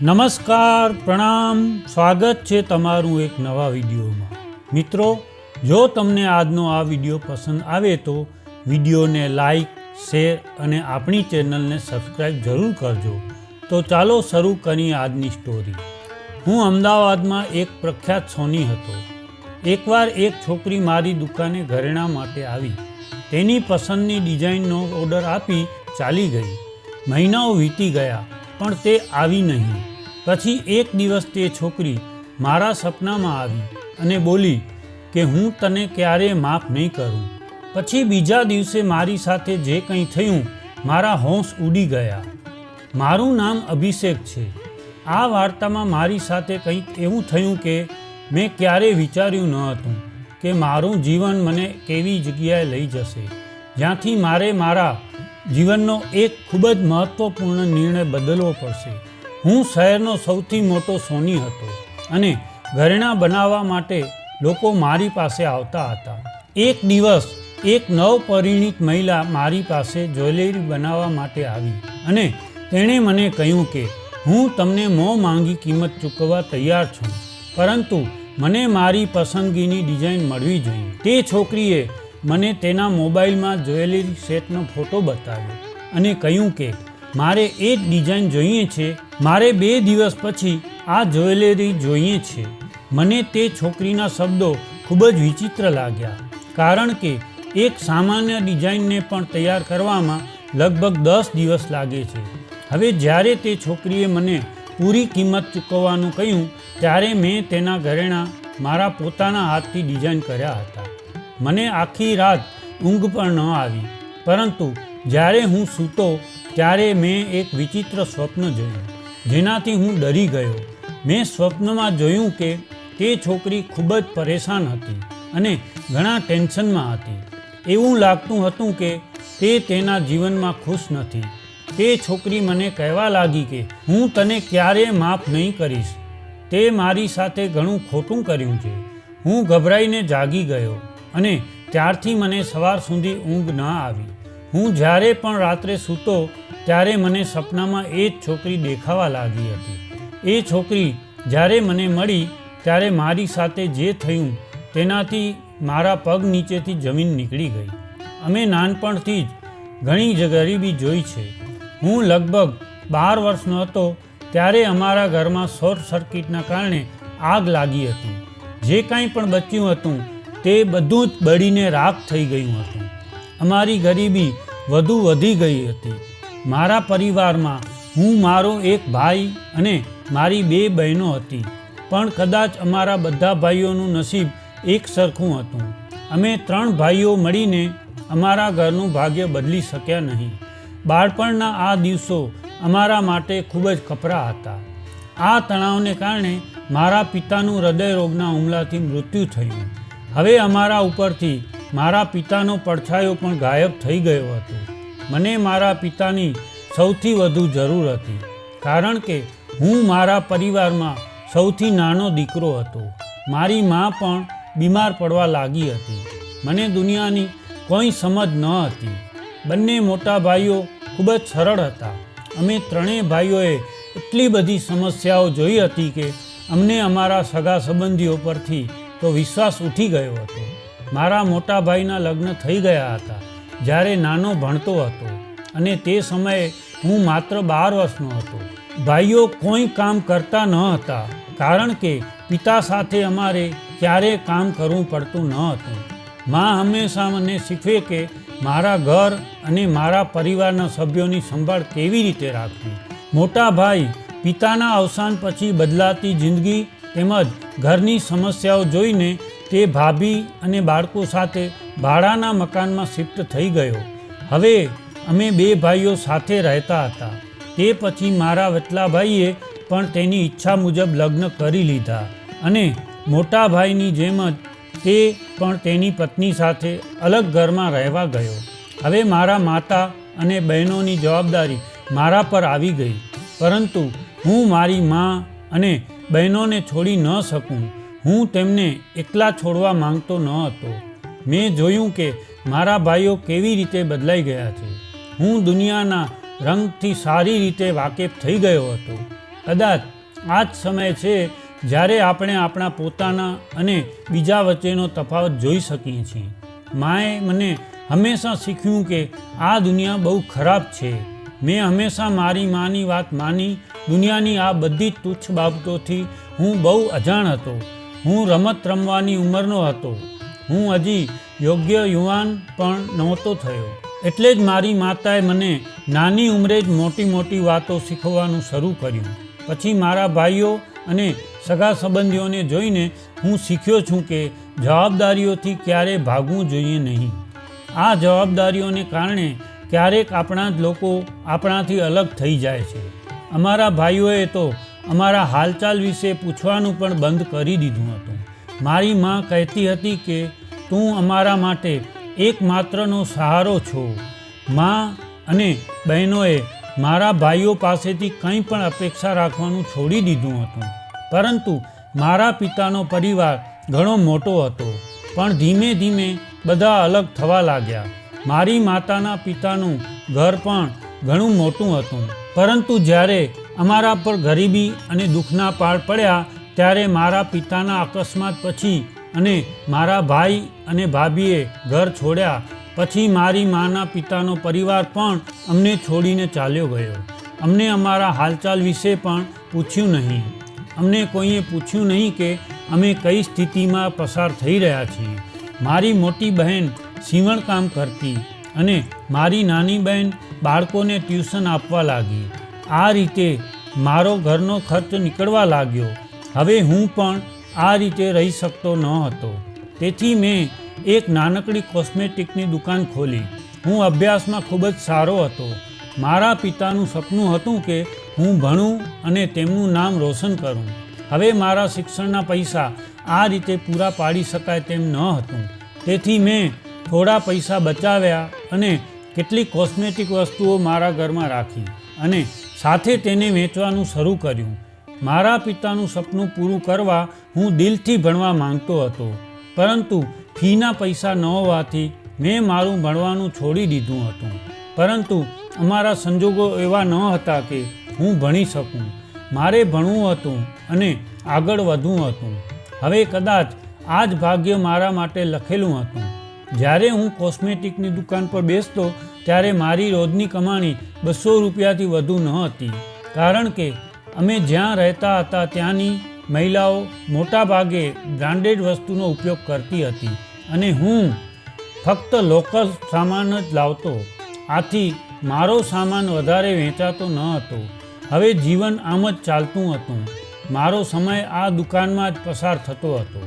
નમસ્કાર, પ્રણામ, સ્વાગત છે તમારું એક નવા વિડીયોમાં. મિત્રો, જો તમને આજનો આ વિડીયો પસંદ આવે તો વિડીયોને લાઈક, શેર અને આપણી ચેનલને સબસ્ક્રાઈબ જરૂર કરજો. તો ચાલો શરૂ કરીએ આજની સ્ટોરી. હું અમદાવાદમાં એક પ્રખ્યાત સોની હતો. એકવાર એક છોકરી મારી દુકાને ઘરેણાં માટે આવી. તેની પસંદની ડિઝાઇનનો ઓર્ડર આપી ચાલી ગઈ. મહિનાઓ વીતી ગયા પણ તે આવી નહીં. પછી એક દિવસ તે છોકરી મારા સપનામાં આવી અને બોલી કે હું તને ક્યારેય માફ નહીં કરું. પછી બીજા દિવસે મારી સાથે જે કંઈ થયું, મારા હોંશ ઉડી ગયા. મારું નામ અભિષેક છે. આ વાર્તામાં મારી સાથે કંઈક એવું થયું કે મેં ક્યારેય વિચાર્યું ન હતું કે મારું જીવન મને કેવી જગ્યાએ લઈ જશે, જ્યાંથી મારે મારા જીવનનો એક ખૂબ જ મહત્ત્વપૂર્ણ નિર્ણય બદલવો પડશે. હું શહેરનો સૌથી મોટો સોની હતો અને ઘરેણાં બનાવવા માટે લોકો મારી પાસે આવતા હતા. એક દિવસ એક નવપરિણીત મહિલા મારી પાસે જ્વેલરી બનાવવા માટે આવી અને તેણે મને કહ્યું કે હું તમને મોં માંગી કિંમત ચૂકવવા તૈયાર છું, પરંતુ મને મારી પસંદગીની ડિઝાઇન મળવી જોઈએ. તે છોકરીએ મને તેના મોબાઈલમાં જ્વેલરી સેટનો ફોટો બતાવ્યો અને કહ્યું કે મારે એ જ ડિઝાઇન જોઈએ છે. મારે 2 દિવસ પછી આ જ્વેલરી જોઈએ છે. મને તે છોકરીના શબ્દો ખૂબ જ વિચિત્ર લાગ્યા, કારણ કે એક સામાન્ય ડિઝાઇનને પણ તૈયાર કરવામાં લગભગ 10 દિવસ લાગે છે. હવે જ્યારે તે છોકરીએ મને પૂરી કિંમત ચૂકવવાનું કહ્યું, ત્યારે મેં તેના ઘરેણાં મારા પોતાના હાથથી ડિઝાઇન કર્યા હતા. મને આખી રાત ઊંઘ પણ ન આવી, પરંતુ જ્યારે હું સૂતો ત્યારે મેં એક વિચિત્ર સ્વપ્ન જોયું, જેનાથી હું ડરી ગયો. મેં સ્વપ્નમાં જોયું કે તે છોકરી ખૂબ જ પરેશાન હતી અને ઘણા ટેન્શનમાં હતી. એવું લાગતું હતું કે તે તેના જીવનમાં ખુશ નથી. તે છોકરી મને કહેવા લાગી કે હું તને ક્યારેય માફ નહીં કરીશ. તે મારી સાથે ઘણું ખોટું કર્યું છે. હું ગભરાઈને જાગી ગયો અને ત્યારથી મને સવાર સુધી ઊંઘ ન આવી. હું જ્યારે પણ રાત્રે સૂતો ત્યારે મને સપનામાં એ જ છોકરી દેખાવા લાગી હતી. એ છોકરી જ્યારે મને મળી ત્યારે મારી સાથે જે થયું તેનાથી મારા પગ નીચેથી જમીન નીકળી ગઈ. અમે નાનપણથી જ ઘણી ગરીબી જોઈ છે. હું લગભગ 12 વર્ષનો હતો ત્યારે અમારા ઘરમાં શોર્ટ સર્કિટના કારણે આગ લાગી હતી. જે કાંઈ પણ બચ્યું હતું તે બધું જ બળીને રાખ થઈ ગયું હતું. અમારી ગરીબી વધુ વધી ગઈ હતી. મારા પરિવારમાં હું, મારો એક ભાઈ અને મારી 2 બહેનો હતી, પણ કદાચ અમારા બધા ભાઈઓનું નસીબ એક સરખું હતું. અમે 3 ભાઈઓ મળીને અમારા ઘરનું ભાગ્ય બદલી શક્યા નહીં. બાળપણના આ દિવસો અમારા માટે ખૂબ જ કપરા હતા. આ તણાવને કારણે મારા પિતાનું હૃદયરોગના હુમલાથી મૃત્યુ થયું. હવે અમારા ઉપરથી મારા પિતાનો પડછાયો પણ ગાયબ થઈ ગયો હતો. મને મારા પિતાની સૌથી વધુ જરૂર હતી, કારણ કે હું મારા પરિવારમાં સૌથી નાનો દીકરો હતો. મારી મા પણ બીમાર પડવા લાગી હતી. મને દુનિયાની કોઈ સમજ ન હતી. બંને મોટા ભાઈઓ ખૂબ જ સરળ હતા. અમે 3 ભાઈઓએ એટલી બધી સમસ્યાઓ જોઈ હતી કે અમને અમારા સગા સંબંધીઓ પરથી તો વિશ્વાસ ઉઠી ગયો હતો. મારા મોટા ભાઈના લગ્ન થઈ ગયા હતા જ્યારે નાનો ભણતો હતો, અને તે સમયે હું માત્ર 12 વર્ષનો હતો. ભાઈઓ કોઈ કામ કરતા ન હતા, કારણ કે પિતા સાથે અમારે ક્યારેય કામ કરવું પડતું ન હતું. મા હંમેશા મને શીખવે કે મારા ઘર અને મારા પરિવારના સભ્યોની સંભાળ કેવી રીતે રાખવી. મોટા ભાઈ પિતાના અવસાન પછી બદલાતી જિંદગી તેમજ ઘરની સમસ્યાઓ જોઈને તે ભાભી અને બાળકો સાથે ભાડાના મકાનમાં શિફ્ટ થઈ ગયો. હવે અમે 2 ભાઈઓ સાથે રહેતા હતા. તે પછી મારા વચલા ભાઈએ પણ તેની ઈચ્છા મુજબ લગ્ન કરી લીધા અને મોટા ભાઈની જેમ જ તે પણ તેની પત્ની સાથે અલગ ઘરમાં રહેવા ગયો. હવે મારા માતા અને બહેનોની જવાબદારી મારા પર આવી ગઈ, પરંતુ હું મારી મા અને બહેનોને છોડી ન શકું. હું તેમને એકલા છોડવા માંગતો ન હતો. મેં જોયું કે મારા ભાઈઓ કેવી રીતે બદલાઈ ગયા છે. હું દુનિયાના રંગથી સારી રીતે વાકેફ થઈ ગયો હતો. કદાચ આ જ સમય છે જ્યારે આપણે આપણા પોતાના અને બીજા વચ્ચેનો તફાવત જોઈ શકીએ છીએ. માએ મને હંમેશા શીખ્યું કે આ દુનિયા બહુ ખરાબ છે. મેં હંમેશા મારી માની વાત માની. દુનિયાની આ બધી જ તુચ્છ બાબતોથી હું બહુ અજાણ હતો. હું રમત રમવાની ઉંમરનો હતો. હું હજી યોગ્ય યુવાન પણ નહોતો થયો. એટલે જ મારી માતાએ મને નાની ઉંમરે જ મોટી મોટી વાતો શીખવવાનું શરૂ કર્યું. પછી મારા ભાઈઓ અને સગા સંબંધીઓને જોઈને હું શીખ્યો છું કે જવાબદારીઓથી ક્યારેય ભાગવું જોઈએ નહીં. આ જવાબદારીઓને કારણે ક્યારેક આપણા જ લોકો આપણાથી અલગ થઈ જાય છે. અમારા ભાઈઓએ તો અમારા હાલચાલ વિશે પૂછવાનું પણ બંધ કરી દીધું હતું. મારી માં કહેતી હતી કે તું અમારા માટે એકમાત્રનો સહારો છો. માં અને બહેનોએ મારા ભાઈઓ પાસેથી કંઈ પણ અપેક્ષા રાખવાનું છોડી દીધું હતું. પરંતુ મારા પિતાનો પરિવાર ઘણો મોટો હતો, પણ ધીમે ધીમે બધા અલગ થવા લાગ્યા. મારી માતાના પિતાનું ઘર પણ ઘણું મોટું હતું, પરંતુ જ્યારે અમારા પર ગરીબી અને દુઃખના પાળ પડ્યા ત્યારે મારા પિતાના અકસ્માત પછી અને મારા ભાઈ અને ભાભીએ ઘર છોડ્યા પછી મારી માના પિતાનો પરિવાર પણ અમને છોડીને ચાલ્યો ગયો. અમને અમારા હાલચાલ વિશે પણ પૂછ્યું નહીં. અમને કોઈએ પૂછ્યું નહીં કે અમે કઈ સ્થિતિમાં પસાર થઈ રહ્યા છીએ. મારી મોટી બહેન સીવણકામ કરતી અને મારી નાની બહેન બાળકોને ટ્યુશન આપવા લાગી. આ રીતે મારો ઘરનો ખર્ચ નીકળવા લાગ્યો. હવે હું પણ આ રીતે રહી શકતો ન હતો. તેથી મેં એક નાનકડી કોસ્મેટિકની દુકાન ખોલી. હું અભ્યાસમાં ખૂબ જ સારો હતો. મારા પિતાનું સપનું હતું કે હું ભણું અને તેમનું નામ રોશન કરું. હવે મારા શિક્ષણના પૈસા આ રીતે પૂરા પાડી શકાય તેમ ન હતું. તેથી મેં થોડા પૈસા બચાવ્યા અને કેટલીક કોસ્મેટિક વસ્તુઓ મારા ઘરમાં રાખી અને સાથે તેને વેચવાનું શરૂ કર્યું. મારા પિતાનું સપનું પૂરું કરવા હું દિલથી ભણવા માંગતો હતો, પરંતુ ફીના પૈસા ન હોવાથી મેં મારું ભણવાનું છોડી દીધું હતું. પરંતુ અમારા સંજોગો એવા ન હતા કે હું ભણી શકું. મારે ભણવું હતું અને આગળ વધવું હતું. હવે કદાચ આ જ ભાગ્ય મારા માટે લખેલું હતું. જ્યારે હું કોસ્મેટિકની દુકાન પર બેસતો ત્યારે મારી રોજની કમાણી 200 રૂપિયાથી વધુ ન હતી, કારણ કે અમે જ્યાં રહેતા હતા ત્યાંની મહિલાઓ મોટા ભાગે બ્રાન્ડેડ વસ્તુનો ઉપયોગ કરતી હતી અને હું ફક્ત લોકલ સામાન જ લાવતો. આથી મારો સામાન વધારે વેચાતો ન હતો. હવે જીવન આમ જ ચાલતું હતું. મારો સમય આ દુકાનમાં જ પસાર થતો હતો.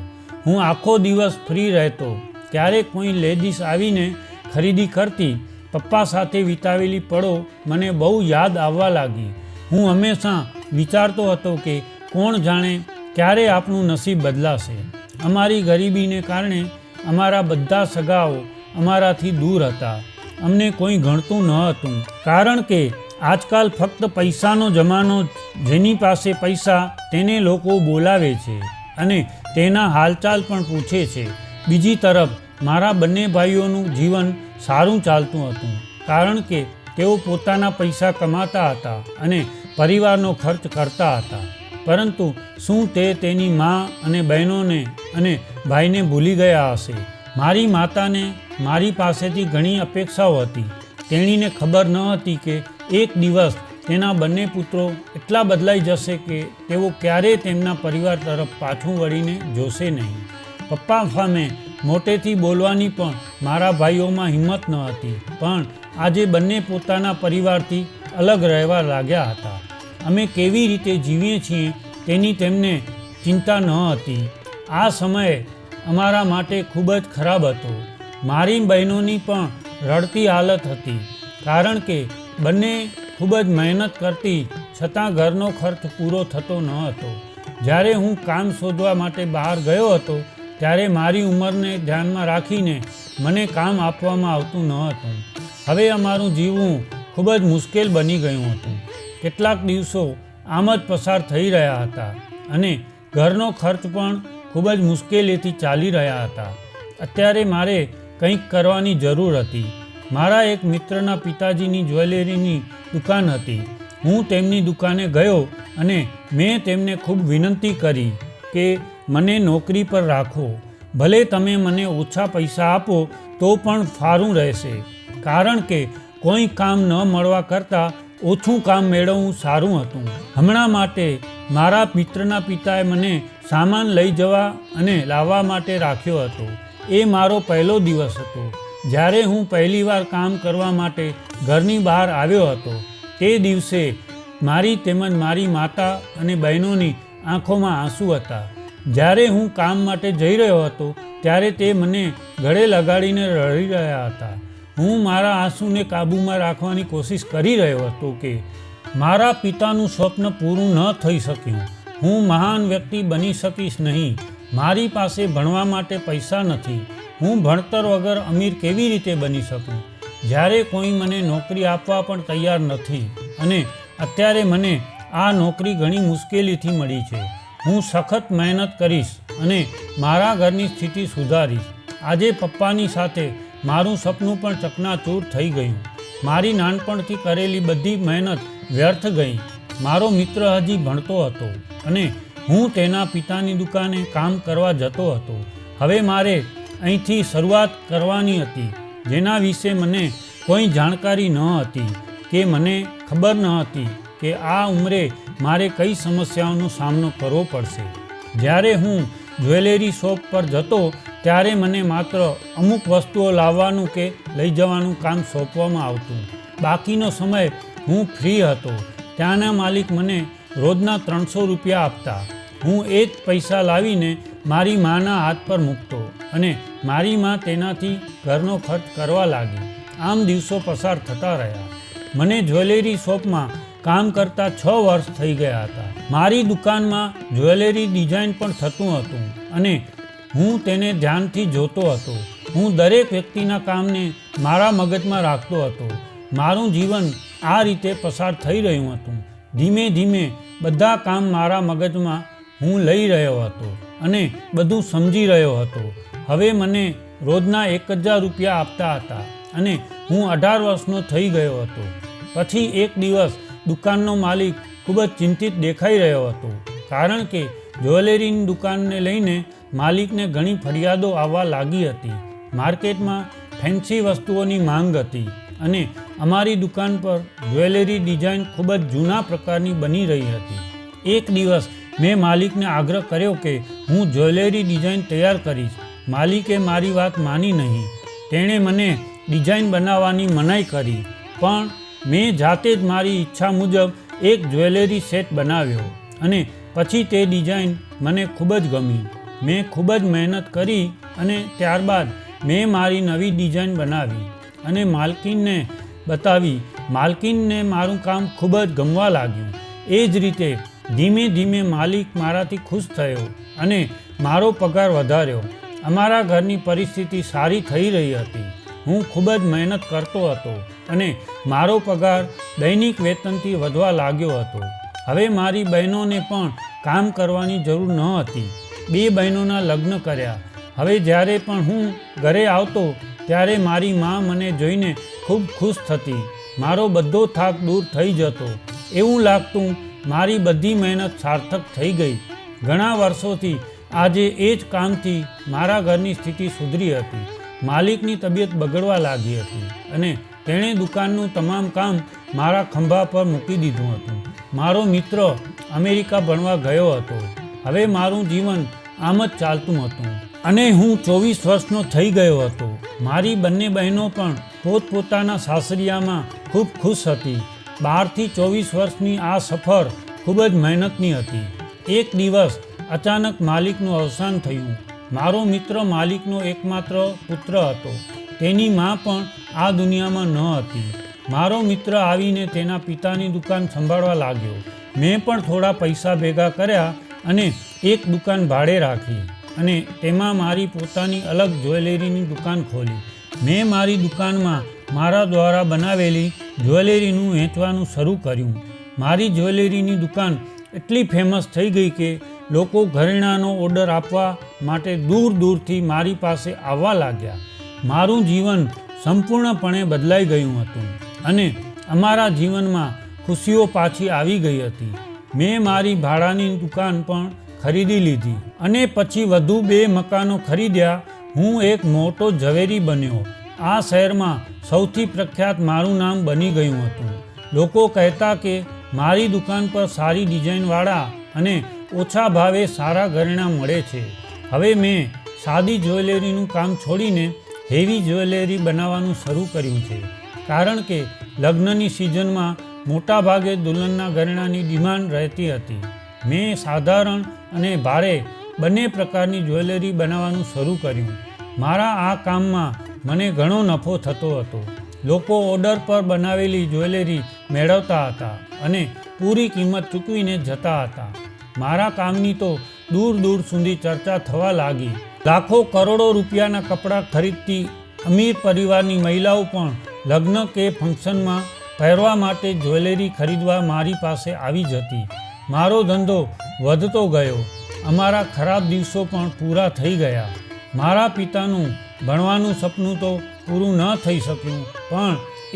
હું આખો દિવસ ફ્રી રહેતો. ક્યારેક કોઈ લેડીઝ આવીને ખરીદી કરતી. પપ્પા સાથે વિતાવેલી પળો મને બહુ યાદ આવવા લાગી. હું હંમેશા વિચારતો હતો કે કોણ જાણે ક્યારે આપણું નસીબ બદલાશે. અમારી ગરીબીને કારણે અમારા બધા સગાઓ અમારાથી દૂર હતા. અમને કોઈ ગણતું ન હતું, કારણ કે આજકાલ ફક્ત પૈસાનો જમાનો. જેની પાસે પૈસા તેને લોકો બોલાવે છે અને તેના હાલચાલ પણ પૂછે છે. બીજી તરફ મારા બંને ભાઈઓનું જીવન સારું ચાલતું હતું, કારણ કે તેઓ પોતાના પૈસા કમાતા હતા અને પરિવારનો ખર્ચ કરતા હતા. પરંતુ શું તે તેની મા અને બહેનોને અને ભાઈને ભૂલી ગયા હશે? મારી માતાને મારી પાસેથી ઘણી અપેક્ષાઓ હતી. તેણીને ખબર ન હતી કે એક દિવસ તેના બંને પુત્રો એટલા બદલાઈ જશે કે તેઓ ક્યારેય તેમના પરિવાર તરફ પાછું વળીને જોશે નહીં. પપ્પા સામે મોટેથી બોલવાની પણ મારા ભાઈઓમાં હિંમત ન હતી, પણ આજે બંને પોતાના પરિવારથી અલગ રહેવા લાગ્યા હતા. અમે કેવી રીતે જીવીએ છીએ તેની તેમને ચિંતા ન હતી. આ સમયે અમારા માટે ખૂબ જ ખરાબ હતો. મારી બહેનોની પણ રડતી હાલત હતી, કારણ કે બંને ખૂબ જ મહેનત કરતી છતાં ઘરનો ખર્ચ પૂરો થતો ન હતો. જ્યારે હું કામ શોધવા માટે બહાર ગયો હતો ત્યારે મારી ઉંમરને ધ્યાનમાં રાખીને મને કામ આપવામાં આવતું ન હતું. હવે અમારું જીવવું ખૂબ જ મુશ્કેલ બની ગયું હતું. કેટલાક દિવસો આમ જ પસાર થઈ રહ્યા હતા અને ઘરનો ખર્ચ પણ ખૂબ જ મુશ્કેલીથી ચાલી રહ્યા હતા. અત્યારે મારે કંઈક કરવાની જરૂર હતી. મારા એક મિત્રના પિતાજીની જ્વેલરીની દુકાન હતી. હું તેમની દુકાને ગયો અને મેં તેમને ખૂબ વિનંતી કરી કે મને નોકરી પર રાખો. ભલે તમે મને ઓછા પૈસા આપો તો પણ સારું રહેશે, કારણ કે કોઈ કામ ન મળવા કરતાં ઓછું કામ મેળવવું સારું હતું. હમણાં માટે મારા મિત્રના પિતાએ મને સામાન લઈ જવા અને લાવવા માટે રાખ્યો હતો. એ મારો પહેલો દિવસ હતો જ્યારે હું પહેલીવાર કામ કરવા માટે ઘરની બહાર આવ્યો હતો. તે દિવસે મારી તેમજ મારી માતા અને બહેનોની આંખોમાં આંસુ હતા. જ્યારે હું કામ માટે જઈ રહ્યો હતો ત્યારે તે મને ગળે લગાડીને રડી રહ્યા હતા. હું મારા આંસુને કાબૂમાં રાખવાની કોશિશ કરી રહ્યો હતો કે મારા પિતાનું સ્વપ્ન પૂરું ન થઈ શક્યું. હું મહાન વ્યક્તિ બની શકીશ નહીં. મારી પાસે ભણવા માટે પૈસા નથી. હું ભણતર વગર અમીર કેવી રીતે બની શકું, જ્યારે કોઈ મને નોકરી આપવા પણ તૈયાર નથી. અને અત્યારે મને આ નોકરી ઘણી મુશ્કેલીથી મળી છે. હું સખત મહેનત કરીશ અને મારા ઘરની સ્થિતિ સુધારીશ. આજે પપ્પાની સાથે મારું સપનું પણ ચકનાચૂર થઈ ગયું. મારી નાનપણથી કરેલી બધી મહેનત વ્યર્થ ગઈ. મારો મિત્ર હજી ભણતો હતો અને હું તેના પિતાની દુકાને કામ કરવા જતો હતો. હવે મારે અહીંથી શરૂઆત કરવાની હતી, જેના વિશે મને કોઈ જાણકારી ન હતી કે મને ખબર ન હતી કે આ ઉંમરે મારે કઈ સમસ્યાઓનો સામનો કરવો પડશે. જ્યારે હું જ્વેલરી શોપ પર જતો ત્યારે મને માત્ર અમુક વસ્તુઓ લાવવાનું કે લઈ જવાનું કામ સોંપવામાં આવતું. બાકીનો સમય હું ફ્રી હતો. ત્યાંના માલિક મને રોજના 300 રૂપિયા આપતા. હું એ જ પૈસા લાવીને મારી માના હાથ પર મૂકતો અને મારી મા તેનાથી ઘરનો ખર્ચ કરવા લાગી. આમ દિવસો પસાર થતા રહ્યા. મને જ્વેલરી શોપમાં કામ કરતા 6 વર્ષ થઈ ગયા હતા. મારી દુકાનમાં જ્વેલરી ડિઝાઇન પણ થતું હતું અને હું તેને ધ્યાનથી જોતો હતો. હું દરેક વ્યક્તિના કામને મારા મગજમાં રાખતો હતો. મારું જીવન આ રીતે પસાર થઈ રહ્યું હતું. ધીમે ધીમે બધા કામ મારા મગજમાં હું લઈ રહ્યો હતો અને બધું સમજી રહ્યો હતો. હવે મને રોજના 1000 રૂપિયા આપતા હતા અને હું 18 વર્ષનો થઈ ગયો હતો. પછી એક દિવસ દુકાનનો માલિક ખૂબ જ ચિંતિત દેખાઈ રહ્યો હતો, કારણ કે જ્વેલરીની દુકાનને લઈને માલિકને ઘણી ફરિયાદો આવવા લાગી હતી. માર્કેટમાં ફેન્સી વસ્તુઓની માંગ હતી અને અમારી દુકાન પર જ્વેલરી ડિઝાઇન ખૂબ જ જૂના પ્રકારની બની રહી હતી. એક દિવસ મેં માલિકને આગ્રહ કર્યો કે હું જ્વેલરી ડિઝાઇન તૈયાર કરીશ. માલિકે મારી વાત માની નહીં. તેણે મને ડિઝાઇન બનાવવાની મનાઈ કરી, પણ મેં જાતે જ મારી ઈચ્છા મુજબ એક જ્વેલરી સેટ બનાવ્યો અને પછી તે ડિઝાઇન મને ખૂબ જ ગમી. મેં ખૂબ જ મહેનત કરી અને ત્યારબાદ મેં મારી નવી ડિઝાઇન બનાવી અને માલકીનને બતાવી. માલકીનને મારું કામ ખૂબ જ ગમવા લાગ્યું. એ જ રીતે ધીમે ધીમે માલિક મારાથી ખુશ થયો અને મારો પગાર વધાર્યો. અમારા ઘરની પરિસ્થિતિ સારી થઈ રહી હતી. હું ખૂબ જ મહેનત કરતો હતો અને મારો પગાર દૈનિક વેતનથી વધવા લાગ્યો હતો. હવે મારી બહેનોને પણ કામ કરવાની જરૂર ન હતી. 2 બહેનોના લગ્ન કર્યા. હવે જ્યારે પણ હું ઘરે આવતો ત્યારે મારી મા મને જોઈને ખૂબ ખુશ થતી. મારો બધો થાક દૂર થઈ જતો. એવું લાગતું મારી બધી મહેનત સાર્થક થઈ ગઈ. ઘણા વર્ષોથી આજે એ જ કામથી મારા ઘરની સ્થિતિ સુધરી હતી. માલિકની તબિયત બગડવા લાગી હતી અને તેણે દુકાનનું તમામ કામ મારા ખંભા પર મૂકી દીધું હતું. મારો મિત્ર અમેરિકા ભણવા ગયો હતો. હવે મારું જીવન આમ જ ચાલતું હતું અને હું 24 વર્ષનો થઈ ગયો હતો. મારી બંને બહેનો પણ પોતપોતાના સાસરિયામાં ખૂબ ખુશ હતી. 12થી 24 વર્ષની આ સફર ખૂબ જ મહેનતની હતી. એક દિવસ અચાનક માલિકનું અવસાન થયું. મારો મિત્ર માલિકનો એકમાત્ર પુત્ર હતો. તેની મા પણ આ દુનિયામાં ન હતી. મારો મિત્ર આવીને તેના પિતાની દુકાન સંભાળવા લાગ્યો. મેં પણ થોડા પૈસા ભેગા કર્યા અને એક દુકાન ભાડે રાખી અને તેમાં મારી પોતાની અલગ જ્વેલરીની દુકાન ખોલી. મેં મારી દુકાનમાં મારા દ્વારા બનાવેલી જ્વેલરીનું વેચવાનું શરૂ કર્યું. મારી જ્વેલરીની દુકાન એટલી ફેમસ થઈ ગઈ કે લોકો ઘરેણાંનો ઓર્ડર આપવા માટે દૂર દૂરથી મારી પાસે આવવા લાગ્યા. મારું જીવન સંપૂર્ણપણે બદલાઈ ગયું હતું અને અમારા જીવનમાં ખુશીઓ પાછી આવી ગઈ હતી. મેં મારી ભાડાની દુકાન પણ ખરીદી લીધી અને પછી વધુ 2 મકાનો ખરીદ્યા. હું એક મોટો ઝવેરી બન્યો. આ શહેરમાં સૌથી પ્રખ્યાત મારું નામ બની ગયું હતું. લોકો કહેતા કે મારી દુકાન પર સારી ડિઝાઇનવાળા અને ઓછા ભાવે સારા ઘરેણાં મળે છે. હવે મેં સાદી જ્વેલરીનું કામ છોડીને હેવી જ્વેલરી બનાવવાનું શરૂ કર્યું છે. કારણ કે લગ્નની સિઝનમાં મોટાભાગે દુલ્હનના ઘરેણાંની ડિમાન્ડ રહેતી હતી. મેં સાધારણ અને ભારે બંને પ્રકારની જ્વેલરી બનાવવાનું શરૂ કર્યું. મારા આ કામમાં મને ઘણો નફો થતો હતો. લોકો ઓર્ડર પર બનાવેલી જ્વેલરી મેળવતા હતા અને પૂરી કિંમત ચૂકવીને જતા હતા. મારા કામની તો દૂર દૂર સુધી ચર્ચા થવા લાગી. લાખો કરોડો રૂપિયાના કપડાં ખરીદતી અમીર પરિવારની મહિલાઓ પણ લગ્ન કે ફંક્શનમાં પહેરવા માટે જ્વેલરી ખરીદવા મારી પાસે આવી જતી. મારો ધંધો વધતો ગયો. અમારા ખરાબ દિવસો પણ પૂરા થઈ ગયા. મારા પિતાનું ભણવાનું સપનું તો પૂરું ન થઈ શક્યું, પણ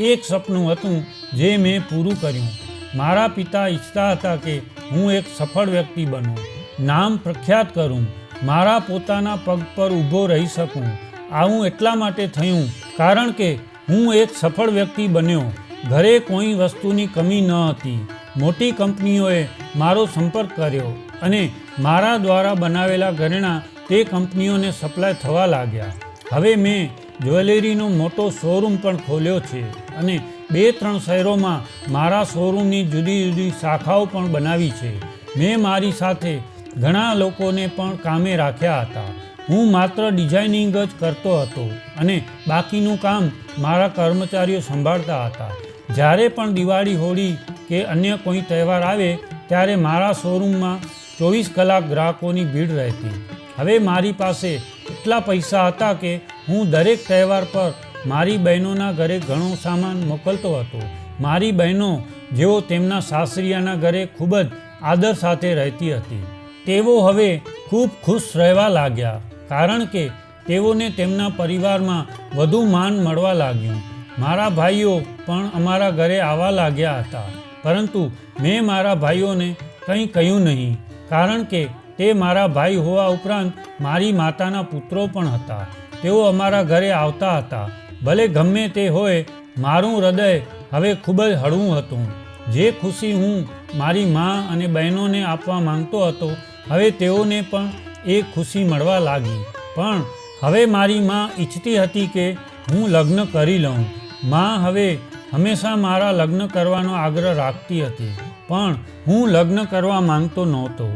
એક સપનું હતું જે મેં પૂરું કર્યું. મારા પિતા ઈચ્છતા હતા કે હું એક સફળ વ્યક્તિ બનું, નામ પ્રખ્યાત કરું, મારા પોતાના પગ પર ઊભો રહી શકું. આવું એટલા માટે થયું કારણ કે હું એક સફળ વ્યક્તિ બન્યો. ઘરે કોઈ વસ્તુની કમી ન હતી. મોટી કંપનીઓએ મારો સંપર્ક કર્યો અને મારા દ્વારા બનાવેલા ઘરેણાં તે કંપનીઓને સપ્લાય થવા લાગ્યા. હવે મેં જ્વેલરીનો મોટો શોરૂમ પણ ખોલ્યો છે અને 2-3 શહેરોમાં મારા શોરૂમની જુદી જુદી શાખાઓ પણ બનાવી છે. મેં મારી સાથે ઘણા લોકોને પણ કામે રાખ્યા હતા. હું માત્ર ડિઝાઇનિંગ જ કરતો હતો અને બાકીનું કામ મારા કર્મચારીઓ સંભાળતા હતા. જ્યારે પણ દિવાળી, હોળી કે અન્ય કોઈ તહેવાર આવે ત્યારે મારા શોરૂમમાં 24 કલાક ગ્રાહકોની ભીડ રહેતી. હવે મારી પાસે એટલા પૈસા હતા કે હું દરેક તહેવાર પર મારી બહેનોના ઘરે ઘણો સામાન મોકલતો હતો. મારી બહેનો જેઓ તેમના સાસરિયાના ઘરે ખૂબ જ આદર સાથે રહેતી હતી, તેઓ હવે ખૂબ ખુશ રહેવા લાગ્યા કારણ કે તેઓને તેમના પરિવારમાં વધુ માન મળવા લાગ્યું. મારા ભાઈઓ પણ અમારા ઘરે આવવા લાગ્યા હતા, પરંતુ મેં મારા ભાઈઓને કંઈ કહ્યું નહીં કારણ કે તે મારા ભાઈ હોવા ઉપરાંત મારી માતાના પુત્રો પણ હતા. તેઓ અમારા ઘરે આવતા હતા. ભલે ગમે તે હોય, મારું હૃદય હવે ખૂબ જ હળવું હતું. જે ખુશી હું મારી મા અને બહેનોને આપવા માંગતો હતો, હવે તેઓને પણ એ ખુશી મળવા લાગી. પણ હવે મારી મા ઈચ્છતી હતી કે હું લગ્ન કરી લઉં. મા હવે હંમેશા મારા લગ્ન કરવાનો આગ્રહ રાખતી હતી, પણ હું લગ્ન કરવા માંગતો નહોતો.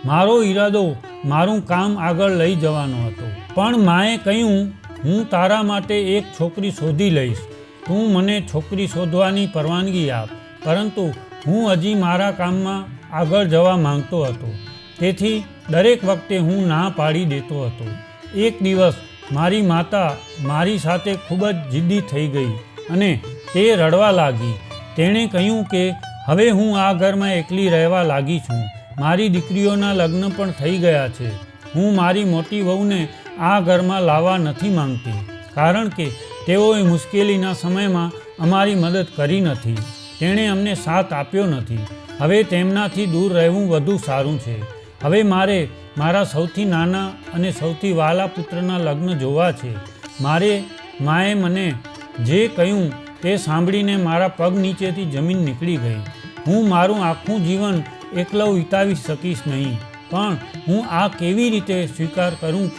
મારો ઈરાદો મારું કામ આગળ લઈ જવાનો હતો. પણ માએ કહ્યું, હું તારા માટે એક છોકરી શોધી લઈશ. તું મને છોકરી શોધવાની પરવાનગી આપ. પરંતુ હું હજી મારા કામમાં આગળ જવા માંગતો હતો, તેથી દરેક વખતે હું ના પાડી દેતો હતો. એક દિવસ મારી માતા મારી સાથે ખૂબ જ જિદ્દી થઈ ગઈ અને તે રડવા લાગી. તેણે કહ્યું કે હવે હું આ ઘરમાં એકલી રહેવા લાગી છું. મારી દીકરીઓના લગ્ન પણ થઈ ગયા છે. હું મારી મોટી વહુને આ ઘરમાં લાવવા નથી માંગતી કારણ કે તેઓએ મુશ્કેલીના સમયમાં અમારી મદદ કરી નથી. તેણે અમને સાથ આપ્યો નથી. હવે તેમનાથી દૂર રહેવું વધુ સારું છે. હવે મારે મારા સૌથી નાના અને સૌથી વહાલા પુત્રના લગ્ન જોવા છે. માએ મને જે કહ્યું તે સાંભળીને મારા પગ નીચેથી જમીન નીકળી ગઈ. હું મારું આખું જીવન એકલો વિતાવી શકીશ નહીં, પણ હું આ કેવી રીતે સ્વીકાર કરું?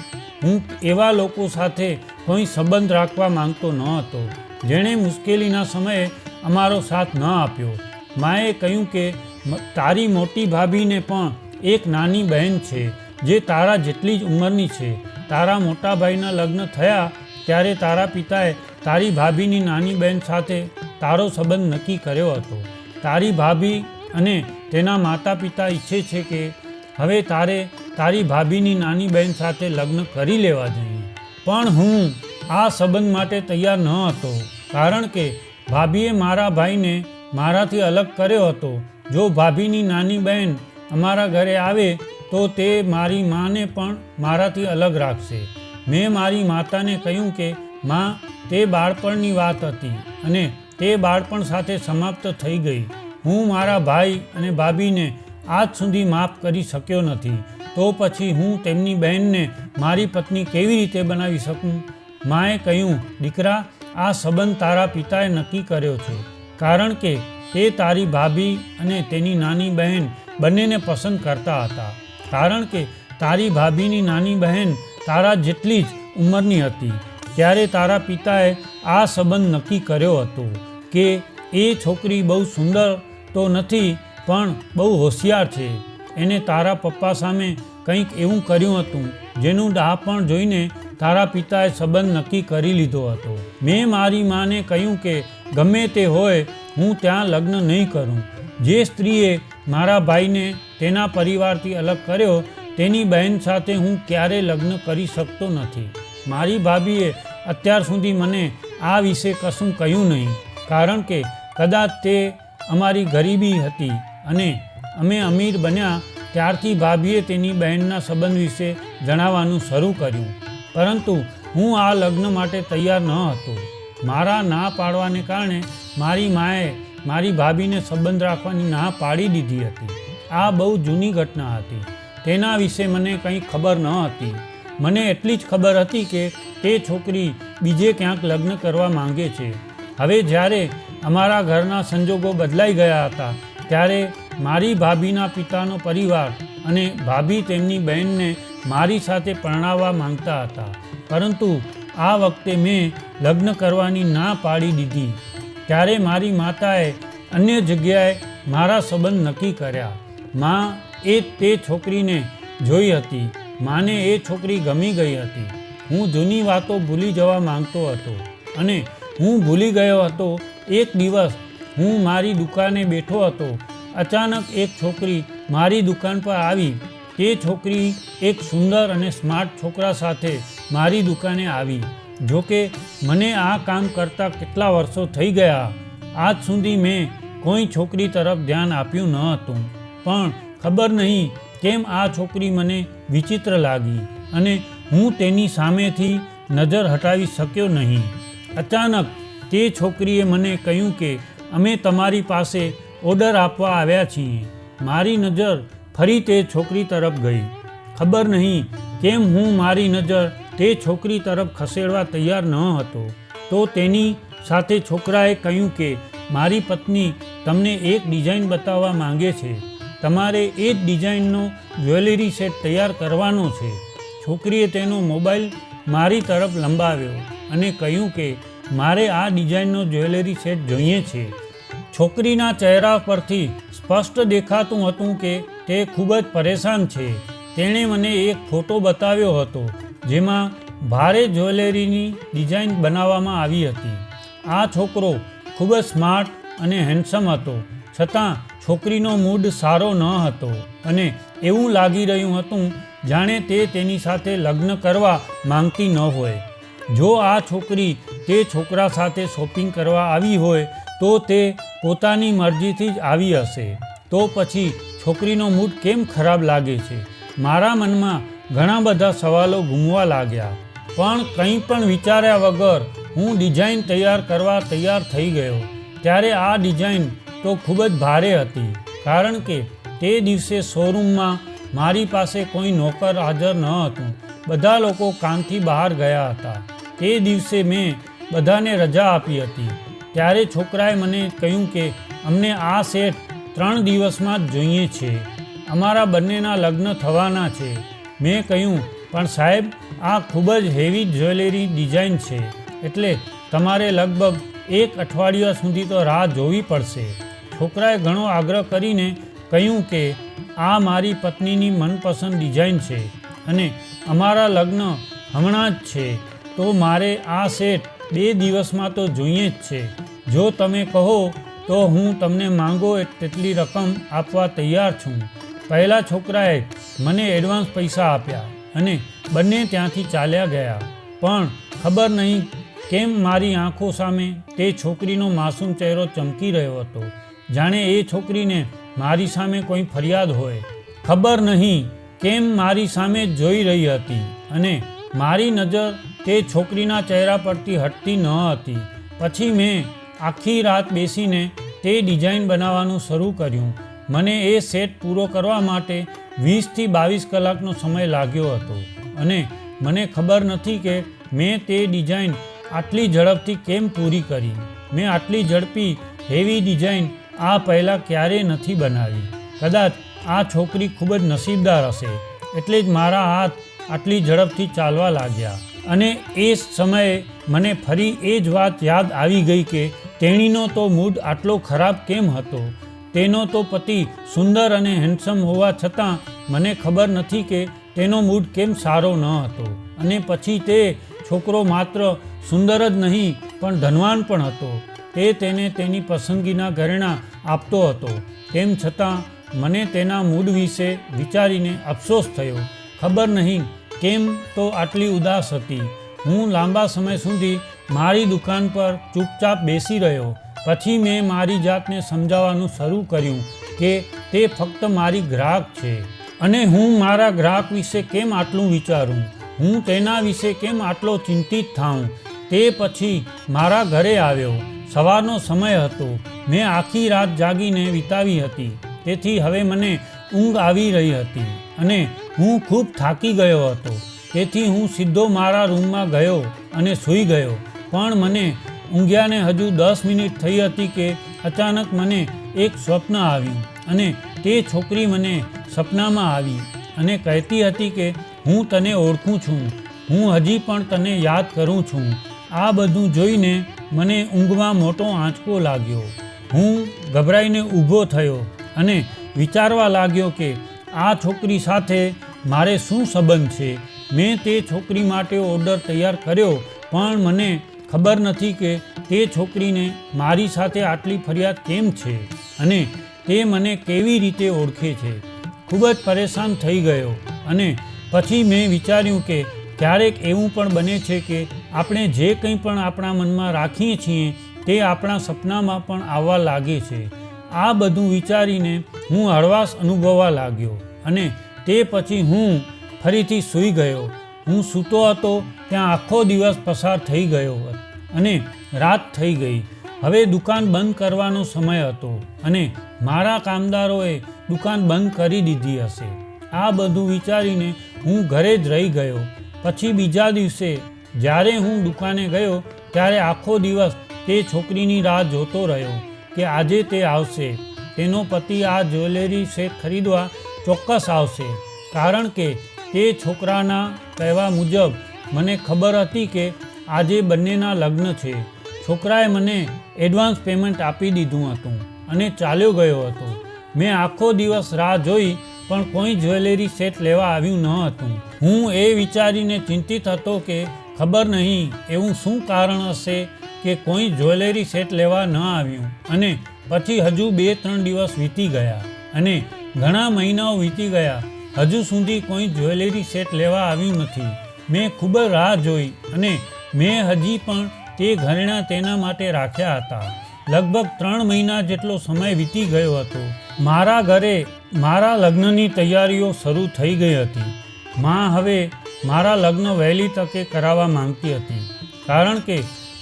હું એવા લોકો સાથે કોઈ સંબંધ રાખવા માંગતો ન હતો જેણે મુશ્કેલીના સમયે અમારો સાથ ન આપ્યો. માએ કહ્યું કે તારી મોટી ભાભીને પણ એક નાની બહેન છે જે તારા જેટલી જ ઉંમરની છે. તારા મોટા ભાઈના લગ્ન થયા ત્યારે તારા પિતાએ તારી ભાભીની નાની બહેન સાથે તારો સંબંધ નક્કી કર્યો હતો. તારી ભાભી અને તેના માતા પિતા ઈચ્છે છે કે હવે તારી ભાભીની નાની બહેન સાથે લગ્ન કરી લેવા જોઈએ. પણ હું આ સંબંધ માટે તૈયાર ન હતો કારણ કે ભાભીએ મારા ભાઈને મારાથી અલગ કર્યો હતો. જો ભાભીની નાની બહેન અમારા ઘરે આવે તો તે મારી માને પણ મારાથી અલગ રાખશે. મેં મારી માતાને કહ્યું કે માં, તે બાળપણની વાત હતી અને તે બાળપણ સાથે સમાપ્ત થઈ ગઈ. હું મારા ભાઈ અને ભાભીને આજ સુધી માફ કરી શક્યો નથી, તો પછી હું તેમની બહેનને મારી પત્ની કેવી રીતે બનાવી શકું? માએ કહ્યું, દીકરા, આ સંબંધ તારા પિતાએ નક્કી કર્યો છે, કારણ કે તે તારી ભાભી અને તેની નાની બહેન બંનેને પસંદ કરતા હતા. કારણ કે તારી ભાભીની નાની બહેન તારા જેટલી જ ઉંમરની હતી. ત્યારે તારા પિતાએ આ સંબંધ નક્કી કર્યો હતો કે એ છોકરી બહુ સુંદર તો નથી, પણ બહુ હોશિયાર છે. એને તારા પપ્પા સામે કંઈક એવું કર્યું હતું જેનું ડહાપણ જોઈને તારા પિતાએ સંબંધ નક્કી કરી લીધો હતો. મેં મારી માને કહ્યું કે ગમે તે હોય, હું ત્યાં લગ્ન નહીં કરું. જે સ્ત્રીએ મારા ભાઈને તેના પરિવારથી અલગ કર્યો તેની બહેન સાથે હું ક્યારેય લગ્ન કરી શકતો નથી. મારી ભાભીએ અત્યાર સુધી મને આ વિશે કશું કહ્યું નહીં, કારણ કે કદાચ તે અમારી ગરીબી હતી અને અમે અમીર બન્યા ત્યારથી ભાભીએ તેની બહેનના સંબંધ વિશે જણાવવાનું શરૂ કર્યું. પરંતુ હું આ લગ્ન માટે તૈયાર ન હતો. મારા ના પાડવાને કારણે મારી માએ મારી ભાભીને સંબંધ રાખવાની ના પાડી દીધી હતી. આ બહુ જૂની ઘટના હતી. તેના વિશે મને કંઈ ખબર ન હતી. મને એટલી જ ખબર હતી કે તે છોકરી બીજે ક્યાંક લગ્ન કરવા માંગે છે. હવે જ્યારે અમારા ઘરના સંજોગો બદલાઈ ગયા હતા, ત્યારે મારી ભાભીના પિતાનો પરિવાર અને ભાભી તેમની બહેનને મારી સાથે પરણાવવા માંગતા હતા. પરંતુ આ વખતે મેં લગ્ન કરવાની ના પાડી દીધી. ત્યારે મારી માતાએ અન્ય જગ્યાએ મારા સંબંધ નક્કી કર્યા. માં તે છોકરીને જોઈ હતી. માને એ છોકરી ગમી ગઈ હતી. હું જૂની વાતો ભૂલી જવા માંગતો હતો અને હું ભૂલી ગયો હતો. એક દિવસ હું મારી દુકાને બેઠો હતો. અચાનક એક છોકરી મારી દુકાન પર આવી. તે છોકરી એક સુંદર અને સ્માર્ટ છોકરા સાથે મારી દુકાને આવી. જોકે મને આ કામ કરતાં કેટલા વર્ષો થઈ ગયા. આજ સુધી મેં કોઈ છોકરી તરફ ધ્યાન આપ્યું ન હતું, પણ ખબર નહીં કેમ આ છોકરી મને વિચિત્ર લાગી અને હું તેની સામેથી નજર હટાવી શક્યો નહીં. અચાનક તે છોકરીએ મને કહ્યું કે અમે તમારી પાસે ઓર્ડર આપવા આવ્યા છીએ. મારી નજર ફરી તે છોકરી તરફ ગઈ. ખબર નહીં કેમ હું મારી નજર તે છોકરી તરફ ખસેડવા તૈયાર ન હતો. તો તેની સાથે છોકરાએ કહ્યું કે મારી પત્ની તમને એક ડિઝાઇન બતાવવા માંગે છે. તમારે એ જ ડિઝાઇનનો જ્વેલરી સેટ તૈયાર કરવાનો છે. છોકરીએ તેનો મોબાઈલ મારી તરફ લંબાવ્યો અને કહ્યું કે મારે આ ડિઝાઇનનો જ્વેલરી સેટ જોઈએ છે. છોકરીના ચહેરા પરથી સ્પષ્ટ દેખાતું હતું કે તે ખૂબ જ પરેશાન છે. તેણે મને એક ફોટો બતાવ્યો હતો જેમાં ભારે જ્વેલરીની ડિઝાઇન બનાવવામાં આવી હતી. આ છોકરો ખૂબ જ સ્માર્ટ અને હેન્ડસમ હતો, છતાં છોકરીનો મૂડ સારો ન હતો અને એવું લાગી રહ્યું હતું જાણે તે તેની સાથે લગ્ન કરવા માંગતી ન હોય. જો આ છોકરી તે છોકરા સાથે શોપિંગ કરવા આવી હોય તો તે પોતાની મરજીથી જ આવી હશે. તો પછી છોકરીનો મૂડ કેમ ખરાબ લાગે છે? મારા મનમાં ઘણા બધા સવાલો ઘૂમવા લાગ્યા, પણ કંઈ પણ વિચાર્યા વગર હું ડિઝાઇન તૈયાર કરવા તૈયાર થઈ ગયો. ત્યારે આ ડિઝાઇન તો ખૂબ જ ભારે હતી, કારણ કે તે દિવસે શોરૂમમાં મારી પાસે કોઈ નોકર હાજર ન હતું. બધા લોકો કામથી બહાર ગયા હતા. તે દિવસે મેં બધાને રજા આપી હતી. ત્યારે છોકરાએ મને કહ્યું કે અમને આ સેટ 3 દિવસમાં જ જોઈએ છે. અમારા બંનેના લગ્ન થવાના છે. મેં કહ્યું, પણ સાહેબ, આ ખૂબ જ હેવી જ્વેલરી ડિઝાઇન છે, એટલે તમારે લગભગ 1 અઠવાડિયા સુધી તો રાહ જોવી પડશે. છોકરાએ ઘણો આગ્રહ કરીને કહ્યું કે આ મારી પત્નીની મનપસંદ ડિઝાઇન છે અને અમારા લગ્ન હમણાં જ છે, તો મારે આ સેટ 2 દિવસમાં તો જોઈએ જ છે. જો તમે કહો તો હું તમને માંગો તેટલી રકમ આપવા તૈયાર છું. પહેલા છોકરાએ મને એડવાન્સ પૈસા આપ્યા અને બંને ત્યાંથી ચાલ્યા ગયા. પણ ખબર નહીં કેમ મારી આંખો સામે તે છોકરીનો માસૂમ ચહેરો ચમકી રહ્યો હતો, જાણે એ છોકરીને મારી સામે કોઈ ફરિયાદ હોય. ખબર નહીં કેમ મારી સામે જ જોઈ રહી હતી અને મારી નજર તે છોકરીના ચહેરા પરથી હટતી ન હતી. પછી મેં આખી રાત બેસીને તે ડિઝાઇન બનાવવાનું શરૂ કર્યું. મને એ સેટ પૂરો કરવા માટે 20 થી 22 કલાકનો સમય લાગ્યો હતો અને મને ખબર નથી કે મેં તે ડિઝાઇન આટલી ઝડપથી કેમ પૂરી કરી. મેં આટલી ઝડપી હેવી ડિઝાઇન આ પહેલાં ક્યારેય નથી બનાવી. કદાચ આ છોકરી ખૂબ જ નસીબદાર હશે, એટલે જ મારા હાથ આટલી ઝડપથી ચાલવા લાગ્યા. અને એ સમયે મને ફરી એ જ વાત યાદ આવી ગઈ કે તેણીનો તો મૂડ આટલો ખરાબ કેમ હતો. તેનો તો પતિ સુંદર અને હેન્ડસમ હોવા છતાં મને ખબર નથી કે તેનો મૂડ કેમ સારો ન હતો. અને પછી તે છોકરો માત્ર સુંદર જ નહીં પણ ધનવાન પણ હતો. તે તેને તેની પસંદગીના ઘરેણાં આપતો હતો. તેમ છતાં મને તેના મૂડ વિશે વિચારીને અફસોસ થયો. ખબર નહીં કેમ તો આટલી ઉદાસ હતી. હું લાંબા સમય સુધી મારી દુકાન પર ચૂપચાપ બેસી રહ્યો. પછી મેં મારી જાતને સમજાવવાનું શરૂ કર્યું કે તે ફક્ત મારી ગ્રાહક છે અને હું મારા ગ્રાહક વિશે કેમ આટલું વિચારું, હું તેના વિશે કેમ આટલો ચિંતિત થાઉં. તે પછી મારા ઘરે આવ્યો. સવારનો સમય હતો. મેં આખી રાત જાગીને વિતાવી હતી, તેથી હવે મને ઊંઘ આવી રહી હતી અને હું ખૂબ થાકી ગયો હતો. તેથી હું સીધો મારા રૂમમાં ગયો અને સૂઈ ગયો. પણ મને ઊંઘ્યાને હજુ 10 મિનિટ થઈ હતી કે અચાનક મને એક સ્વપ્ન આવ્યું અને તે છોકરી મને સપનામાં આવી અને કહેતી હતી કે હું તને ઓળખું છું, હું હજી પણ તને યાદ કરું છું. આ બધું જોઈને મને ઊંઘમાં મોટો આંચકો લાગ્યો. હું ગભરાઈને ઊભો થયો અને વિચારવા લાગ્યો કે આ છોકરી સાથે મારે શું સંબંધ છે. મેં તે છોકરી માટે ઓર્ડર તૈયાર કર્યો, પણ મને ખબર નથી કે તે છોકરીને મારી સાથે આટલી ફરિયાદ કેમ છે અને તે મને કેવી રીતે ઓળખે છે. ખૂબ જ પરેશાન થઈ ગયો અને પછી મેં વિચાર્યું કે ક્યારેક એવું પણ બને છે કે આપણે જે કંઈ પણ આપણા મનમાં રાખીએ છીએ તે આપણા સપનામાં પણ આવવા લાગે છે. આ બધું વિચારીને હું હળવાશ અનુભવવા લાગ્યો અને તે પછી હું ફરીથી સૂઈ ગયો. હું સૂતો હતો ત્યાં આખો દિવસ પસાર થઈ ગયો અને રાત થઈ ગઈ. હવે દુકાન બંધ કરવાનો સમય હતો અને મારા કામદારોએ દુકાન બંધ કરી દીધી હશે. આ બધું વિચારીને હું ઘરે જ રહી ગયો. પછી બીજા દિવસે જ્યારે હું દુકાને ગયો ત્યારે આખો દિવસ તે છોકરીની રાહ જોતો રહ્યો કે આજે તે આવશે. તેનો પતિ આ જ્વેલરી સેટ ખરીદવા ચોક્કસ આવશે, કારણ કે તે છોકરાના કહેવા મુજબ મને ખબર હતી કે આજે બંનેના લગ્ન છે. છોકરાએ મને એડવાન્સ પેમેન્ટ આપી દીધું હતું અને ચાલ્યો ગયો હતો. મેં આખો દિવસ રાહ જોઈ પણ કોઈ જ્વેલરી સેટ લેવા આવ્યું ન હતું. હું એ વિચારીને ચિંતિત હતો કે ખબર નહીં એવું શું કારણ હશે કે કોઈ જ્વેલરી સેટ લેવા ન આવ્યું. અને પછી હજુ 2-3 દિવસ વીતી ગયા અને ઘણા મહિનાઓ વીતી ગયા. હજુ સુધી કોઈ જ્વેલરી સેટ લેવા આવ્યું નથી. મેં ખૂબ જ રાહ જોઈ અને મેં હજી પણ તે ઘરેણાં તેના માટે રાખ્યા હતા. લગભગ 3 મહિના જેટલો સમય વીતી ગયો હતો. મારા ઘરે મારા લગ્નની તૈયારીઓ શરૂ થઈ ગઈ હતી. માં હવે મારા લગ્ન વહેલી તકે કરાવવા માંગતી હતી, કારણ કે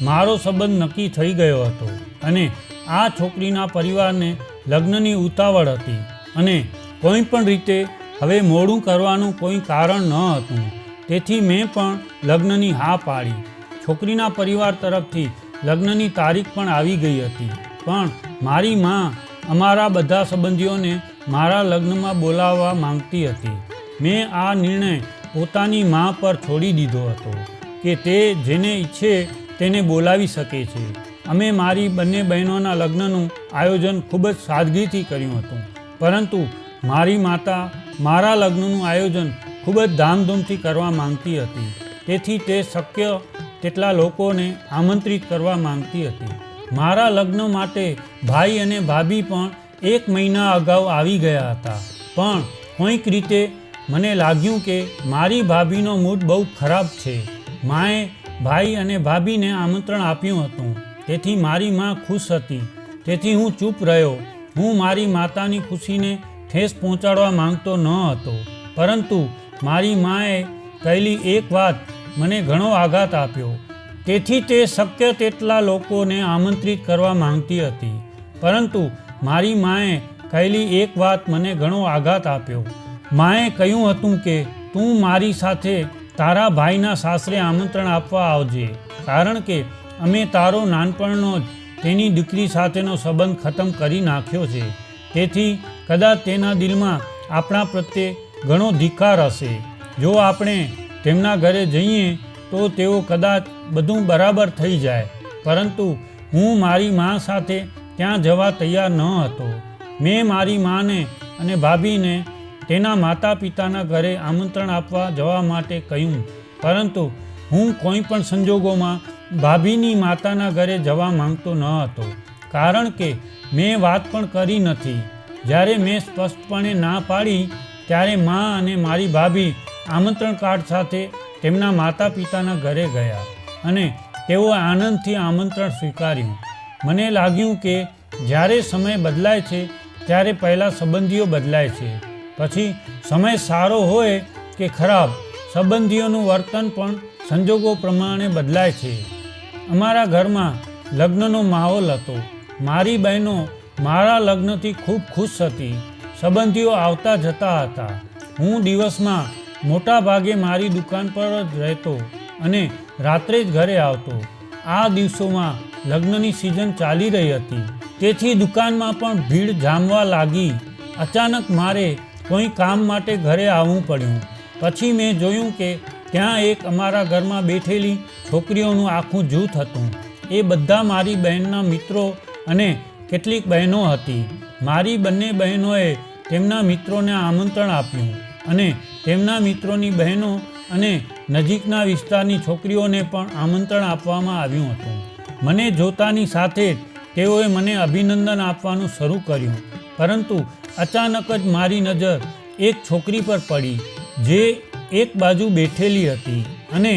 મારો સંબંધ નક્કી થઈ ગયો હતો અને આ છોકરીના પરિવારને લગ્નની ઉતાવળ હતી અને કોઈ પણ રીતે હવે મોડું કરવાનું કોઈ કારણ ન હતું. તેથી મેં પણ લગ્નની હા પાડી. છોકરીના પરિવાર તરફથી લગ્નની તારીખ પણ આવી ગઈ હતી, પણ મારી માં અમારા બધા સંબંધીઓને મારા લગ્નમાં બોલાવવા માંગતી હતી. મેં આ નિર્ણય પોતાની માં પર છોડી દીધો હતો કે તે જેને ઈચ્છે તેને બોલાવી શકે છે. અમે મારી બંને બહેનોના લગ્નનું આયોજન ખૂબ જ સાદગીથી કર્યું હતું, પરંતુ મારી માતા મારા લગ્નનું આયોજન ખૂબ જ ધામધૂમથી કરવા માંગતી હતી. તેથી તે શક્ય તેટલા લોકોને આમંત્રિત કરવા માંગતી હતી. મારા લગ્ન માટે ભાઈ અને ભાભી પણ 1 મહિના અગાઉ આવી ગયા હતા, પણ કોઈક રીતે મને લાગ્યું કે મારી ભાભીનો મૂડ બહુ ખરાબ છે. માએ ભાઈ અને ભાભીને આમંત્રણ આપ્યું હતું, તેથી મારી માં ખુશ હતી. તેથી હું ચૂપ રહ્યો. હું મારી માતાની ખુશીને ઠેસ પહોંચાડવા માંગતો ન હતો, પરંતુ મારી માએ કહેલી એક વાત મને ઘણો આઘાત આપ્યો. તેથી તે શક્ય તેટલા લોકોને આમંત્રિત કરવા માંગતી હતી, પરંતુ મારી માએ કહેલી એક વાત મને ઘણો આઘાત આપ્યો. માએ કહ્યું હતું કે તું મારી સાથે તારા ભાઈના સાસરે આમંત્રણ આપવા આવજે, કારણ કે અમે તારો નાનપણનો જ તેની દીકરી સાથેનો સંબંધ ખતમ કરી નાખ્યો છે. તેથી કદાચ તેના દિલમાં આપણા પ્રત્યે ઘણો ધિક્કાર હશે. જો આપણે તેમના ઘરે જઈએ તો તેઓ કદાચ બધું બરાબર થઈ જાય. પરંતુ હું મારી મા સાથે ત્યાં જવા તૈયાર ન હતો. મેં મારી માને અને ભાભીને તેના માતા પિતાના ઘરે આમંત્રણ આપવા જવા માટે કહ્યું, પરંતુ હું કોઈ પણ સંજોગોમાં ભાભીની માતાના ઘરે જવા માંગતો ન હતો, કારણ કે મેં વાત પણ કરી નથી. જ્યારે મેં સ્પષ્ટપણે ના પાડી ત્યારે મા અને મારી ભાભી આમંત્રણ કાર્ડ સાથે તેમના માતા પિતાના ઘરે ગયા અને તેઓએ આનંદથી આમંત્રણ સ્વીકાર્યું. મને લાગ્યું કે જ્યારે સમય બદલાય છે ત્યારે પહેલાં સંબંધીઓ બદલાય છે, પછી સમય સારો હોય કે ખરાબ, સંબંધીઓનું વર્તન પણ સંજોગો પ્રમાણે બદલાય છે. અમારા ઘરમાં લગ્નનો માહોલ હતો. મારી બહેનો મારા લગ્નથી ખૂબ ખુશ હતી. સંબંધીઓ આવતા જતા હતા. હું દિવસમાં મોટા ભાગે મારી દુકાન પર જ રહેતો અને રાત્રે જ ઘરે આવતો. આ દિવસોમાં લગ્નની સિઝન ચાલી રહી હતી, તેથી દુકાનમાં પણ ભીડ જામવા લાગી. અચાનક મારે કોઈ કામ માટે ઘરે આવવું પડ્યું. પછી મેં જોયું કે ત્યાં એક અમારા ઘરમાં બેઠેલી છોકરીઓનું આખું જૂથ હતું. એ બધા મારી બહેનના મિત્રો અને કેટલીક બહેનો હતી. મારી બંને બહેનોએ તેમના મિત્રોને આમંત્રણ આપ્યું અને તેમના મિત્રોની બહેનો અને નજીકના વિસ્તારની છોકરીઓને પણ આમંત્રણ આપવામાં આવ્યું હતું. મને જોતાની સાથે જ તેઓએ મને અભિનંદન આપવાનું શરૂ કર્યું. પરંતુ અચાનક જ મારી નજર એક છોકરી પર પડી જે એક બાજુ બેઠેલી હતી અને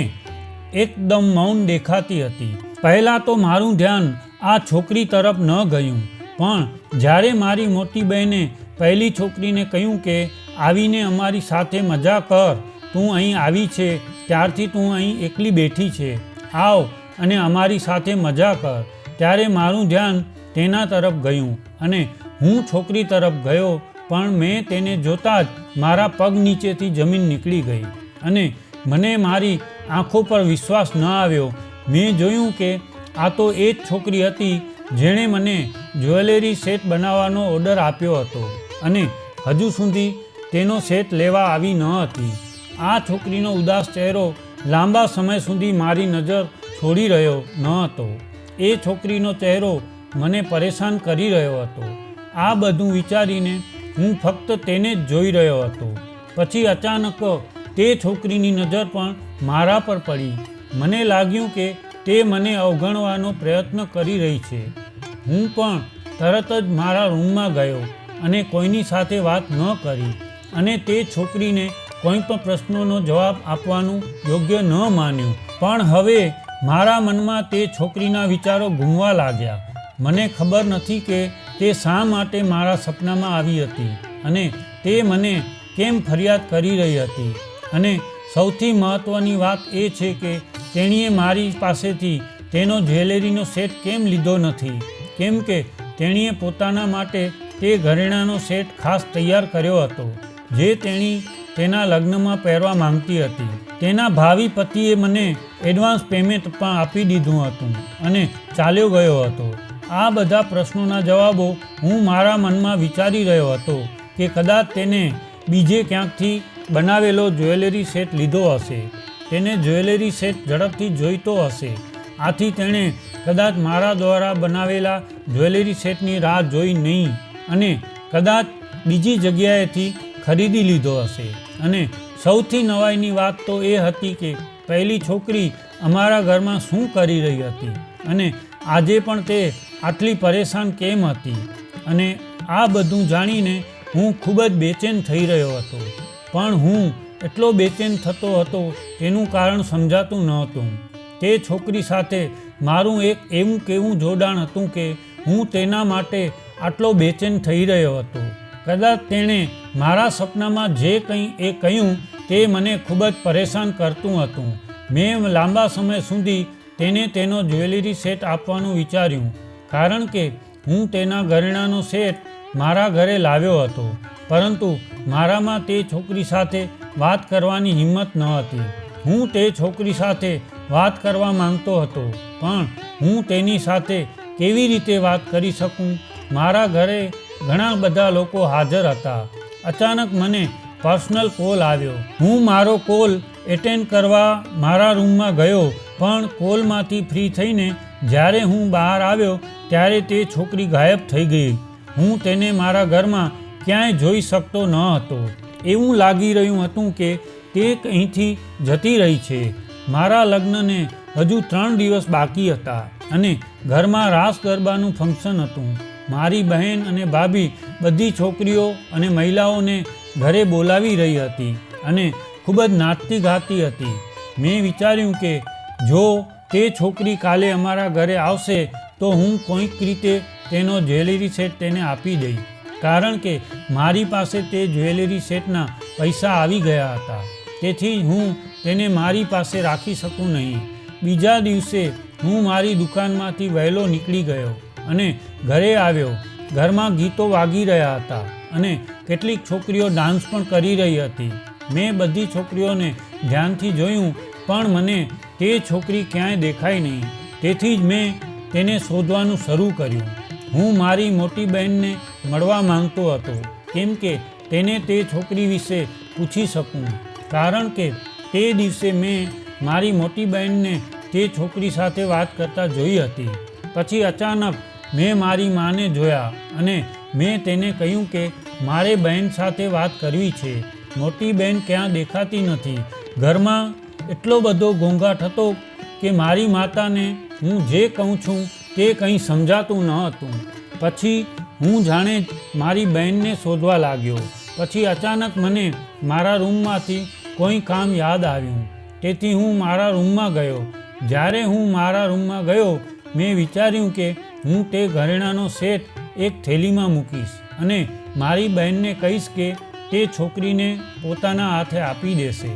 એકદમ મૌન દેખાતી હતી. પહેલાં તો મારું ધ્યાન આ છોકરી તરફ ન ગયું, પણ જ્યારે મારી મોટી બહેને પહેલી છોકરીને કહ્યું કે આવીને અમારી સાથે મજા કર, તું અહીં આવી છે ત્યારથી તું અહીં એકલી બેઠી છે, આવ અને અમારી સાથે મજા કર, ત્યારે મારું ધ્યાન તેના તરફ ગયું અને હું છોકરી તરફ ગયો. પણ મેં તેને જોતાં જ મારા પગ નીચેથી જમીન નીકળી ગઈ અને મને મારી આંખો પર વિશ્વાસ ન આવ્યો. મેં જોયું કે આ તો એ જ છોકરી હતી જેણે મને જ્વેલરી સેટ બનાવવાનો ઓર્ડર આપ્યો હતો અને હજુ સુધી તેનો સેટ લેવા આવી ન હતી. આ છોકરીનો ઉદાસ ચહેરો લાંબા સમય સુધી મારી નજર છોડી રહ્યો ન હતો. એ છોકરીનો ચહેરો મને પરેશાન કરી રહ્યો હતો. આ બધું વિચારીને હું ફક્ત તેને જ જોઈ રહ્યો હતો. પછી અચાનક તે છોકરીની નજર પણ મારા પર પડી. મને લાગ્યું કે તે મને અવગણવાનો પ્રયત્ન કરી રહી છે. હું પણ તરત જ મારા રૂમમાં ગયો અને કોઈની સાથે વાત ન કરી અને તે છોકરીને કોઈ પણ પ્રશ્નોનો જવાબ આપવાનું યોગ્ય ન માન્યું. પણ હવે મારા મનમાં તે છોકરીના વિચારો ઘૂમવા લાગ્યા. મને ખબર નથી કે તે શા માટે મારા સપનામાં આવી હતી અને તે મને કેમ ફરિયાદ કરી રહી હતી. અને સૌથી મહત્ત્વની વાત એ છે કે તેણીએ મારી પાસેથી તેનો જ્વેલરીનો સેટ કેમ લીધો નથી, કેમ કે તેણીએ પોતાના માટે તે ઘરેણાંનો સેટ ખાસ તૈયાર કર્યો હતો જે તેણી તેના લગ્નમાં પહેરવા માંગતી હતી. તેના ભાવિ પતિએ મને એડવાન્સ પેમેન્ટ પણ આપી દીધું હતું અને ચાલ્યો ગયો હતો. આ બધા પ્રશ્નોના જવાબો હું મારા મનમાં વિચારી રહ્યો હતો કે કદાચ તેને બીજે ક્યાંકથી બનાવેલો જ્વેલરી સેટ લીધો હશે. તેને જ્વેલરી સેટ ઝડપથી જોઈતો હશે, આથી તેણે કદાચ મારા દ્વારા બનાવેલા જ્વેલરી સેટની રાહ જોઈ નહીં અને કદાચ બીજી જગ્યાએથી ખરીદી લીધો હશે. અને સૌથી નવાઈની વાત તો એ હતી કે પહેલી છોકરી અમારા ઘરમાં શું કરી રહી હતી અને આજે પણ તે આટલી પરેશાન કેમ હતી. અને આ બધું જાણીને હું ખૂબ જ બેચેન થઈ રહ્યો હતો. પણ હું એટલો બેચેન થતો હતો તેનું કારણ સમજાતું નહોતું. તે છોકરી સાથે મારું એક એવું કેવું જોડાણ હતું કે હું તેના માટે આટલો બેચેન થઈ રહ્યો હતો. કદાચ તેણે મારા સપનામાં જે કંઈ એ કહ્યું તે મને ખૂબ જ પરેશાન કરતું હતું. મેં લાંબા સમય સુધી તેને તેનો જ્વેલરી સેટ આપવાનું વિચાર્યું, કારણ કે હું તેના ઘરેણાંનો સેટ મારા ઘરે લાવ્યો હતો, પરંતુ મારામાં તે છોકરી સાથે વાત કરવાની હિંમત ન હતી. હું તે છોકરી સાથે વાત કરવા માંગતો હતો, પણ હું તેની સાથે કેવી રીતે વાત કરી શકું? મારા ઘરે ઘણા બધા લોકો હાજર હતા. અચાનક મને પર્સનલ કોલ આવ્યો. હું મારો કોલ એટેન્ડ કરવા મારા રૂમમાં ગયો, પણ કોલમાંથી ફ્રી થઈને જ્યારે હું બહાર આવ્યો ત્યારે તે છોકરી ગાયબ થઈ ગઈ. હું તેને મારા ઘરમાં ક્યાંય જોઈ શકતો ન હતો. એવું લાગી રહ્યું હતું કે તે અહીંથી જતી રહી છે. મારા લગ્નને હજુ 3 દિવસ બાકી હતા અને ઘરમાં રાસ ગરબાનું ફંક્શન હતું. મારી બહેન અને ભાભી બધી છોકરીઓ અને મહિલાઓને ઘરે બોલાવી રહી હતી અને ખૂબ જ નાચતી ગાતી હતી. મેં વિચાર્યું કે જો તે છોકરી કાલે અમારા ઘરે આવશે તો હું કોઈક રીતે તેનો જ્વેલરી સેટ તેને આપી દઈ, કારણ કે મારી પાસે તે જ્વેલરી સેટના પૈસા આવી ગયા હતા. તેથી હું તેને મારી પાસે રાખી શકું નહીં. બીજા દિવસે હું મારી દુકાનમાંથી વહેલો નીકળી ગયો અને ઘરે આવ્યો. ઘરમાં ગીતો વાગી રહ્યા હતા અને કેટલીક છોકરીઓ ડાન્સ પણ કરી રહી હતી. મેં બધી છોકરીઓને ધ્યાનથી જોયું, પણ મને તે છોકરી ક્યાંય દેખાઈ નહીં. તેથી જ મેં તેને શોધવાનું શરૂ કર્યું. હું મારી મોટી બહેનને મળવા માંગતો હતો, કેમ કે તેને તે છોકરી વિશે પૂછી શકું, કારણ કે તે દિવસે મેં મારી મોટી બહેનને તે છોકરી સાથે વાત કરતા જોઈ હતી. પછી અચાનક મેં મારી માને જોયા અને મેં તેને કહ્યું કે મારે બહેન સાથે વાત કરવી છે. મોટી બહેન ક્યાં દેખાતી નથી. ઘરમાં એટલો બધો ઘોંઘાટ હતો કે મારી માતાને હું જે કહું છું તે કંઈ સમજાતું ન હતું. પછી હું જાણે જ મારી બહેનને શોધવા લાગ્યો. પછી અચાનક મને મારા રૂમમાંથી કોઈ કામ યાદ આવ્યું, તેથી હું મારા રૂમમાં ગયો. જ્યારે હું મારા રૂમમાં ગયો, મેં વિચાર્યું કે હું તે ઘરેણાંનો સેટ એક થેલીમાં મૂકીશ અને મારી બહેનને કહીશ કે તે છોકરીને પોતાના હાથે આપી દેશે.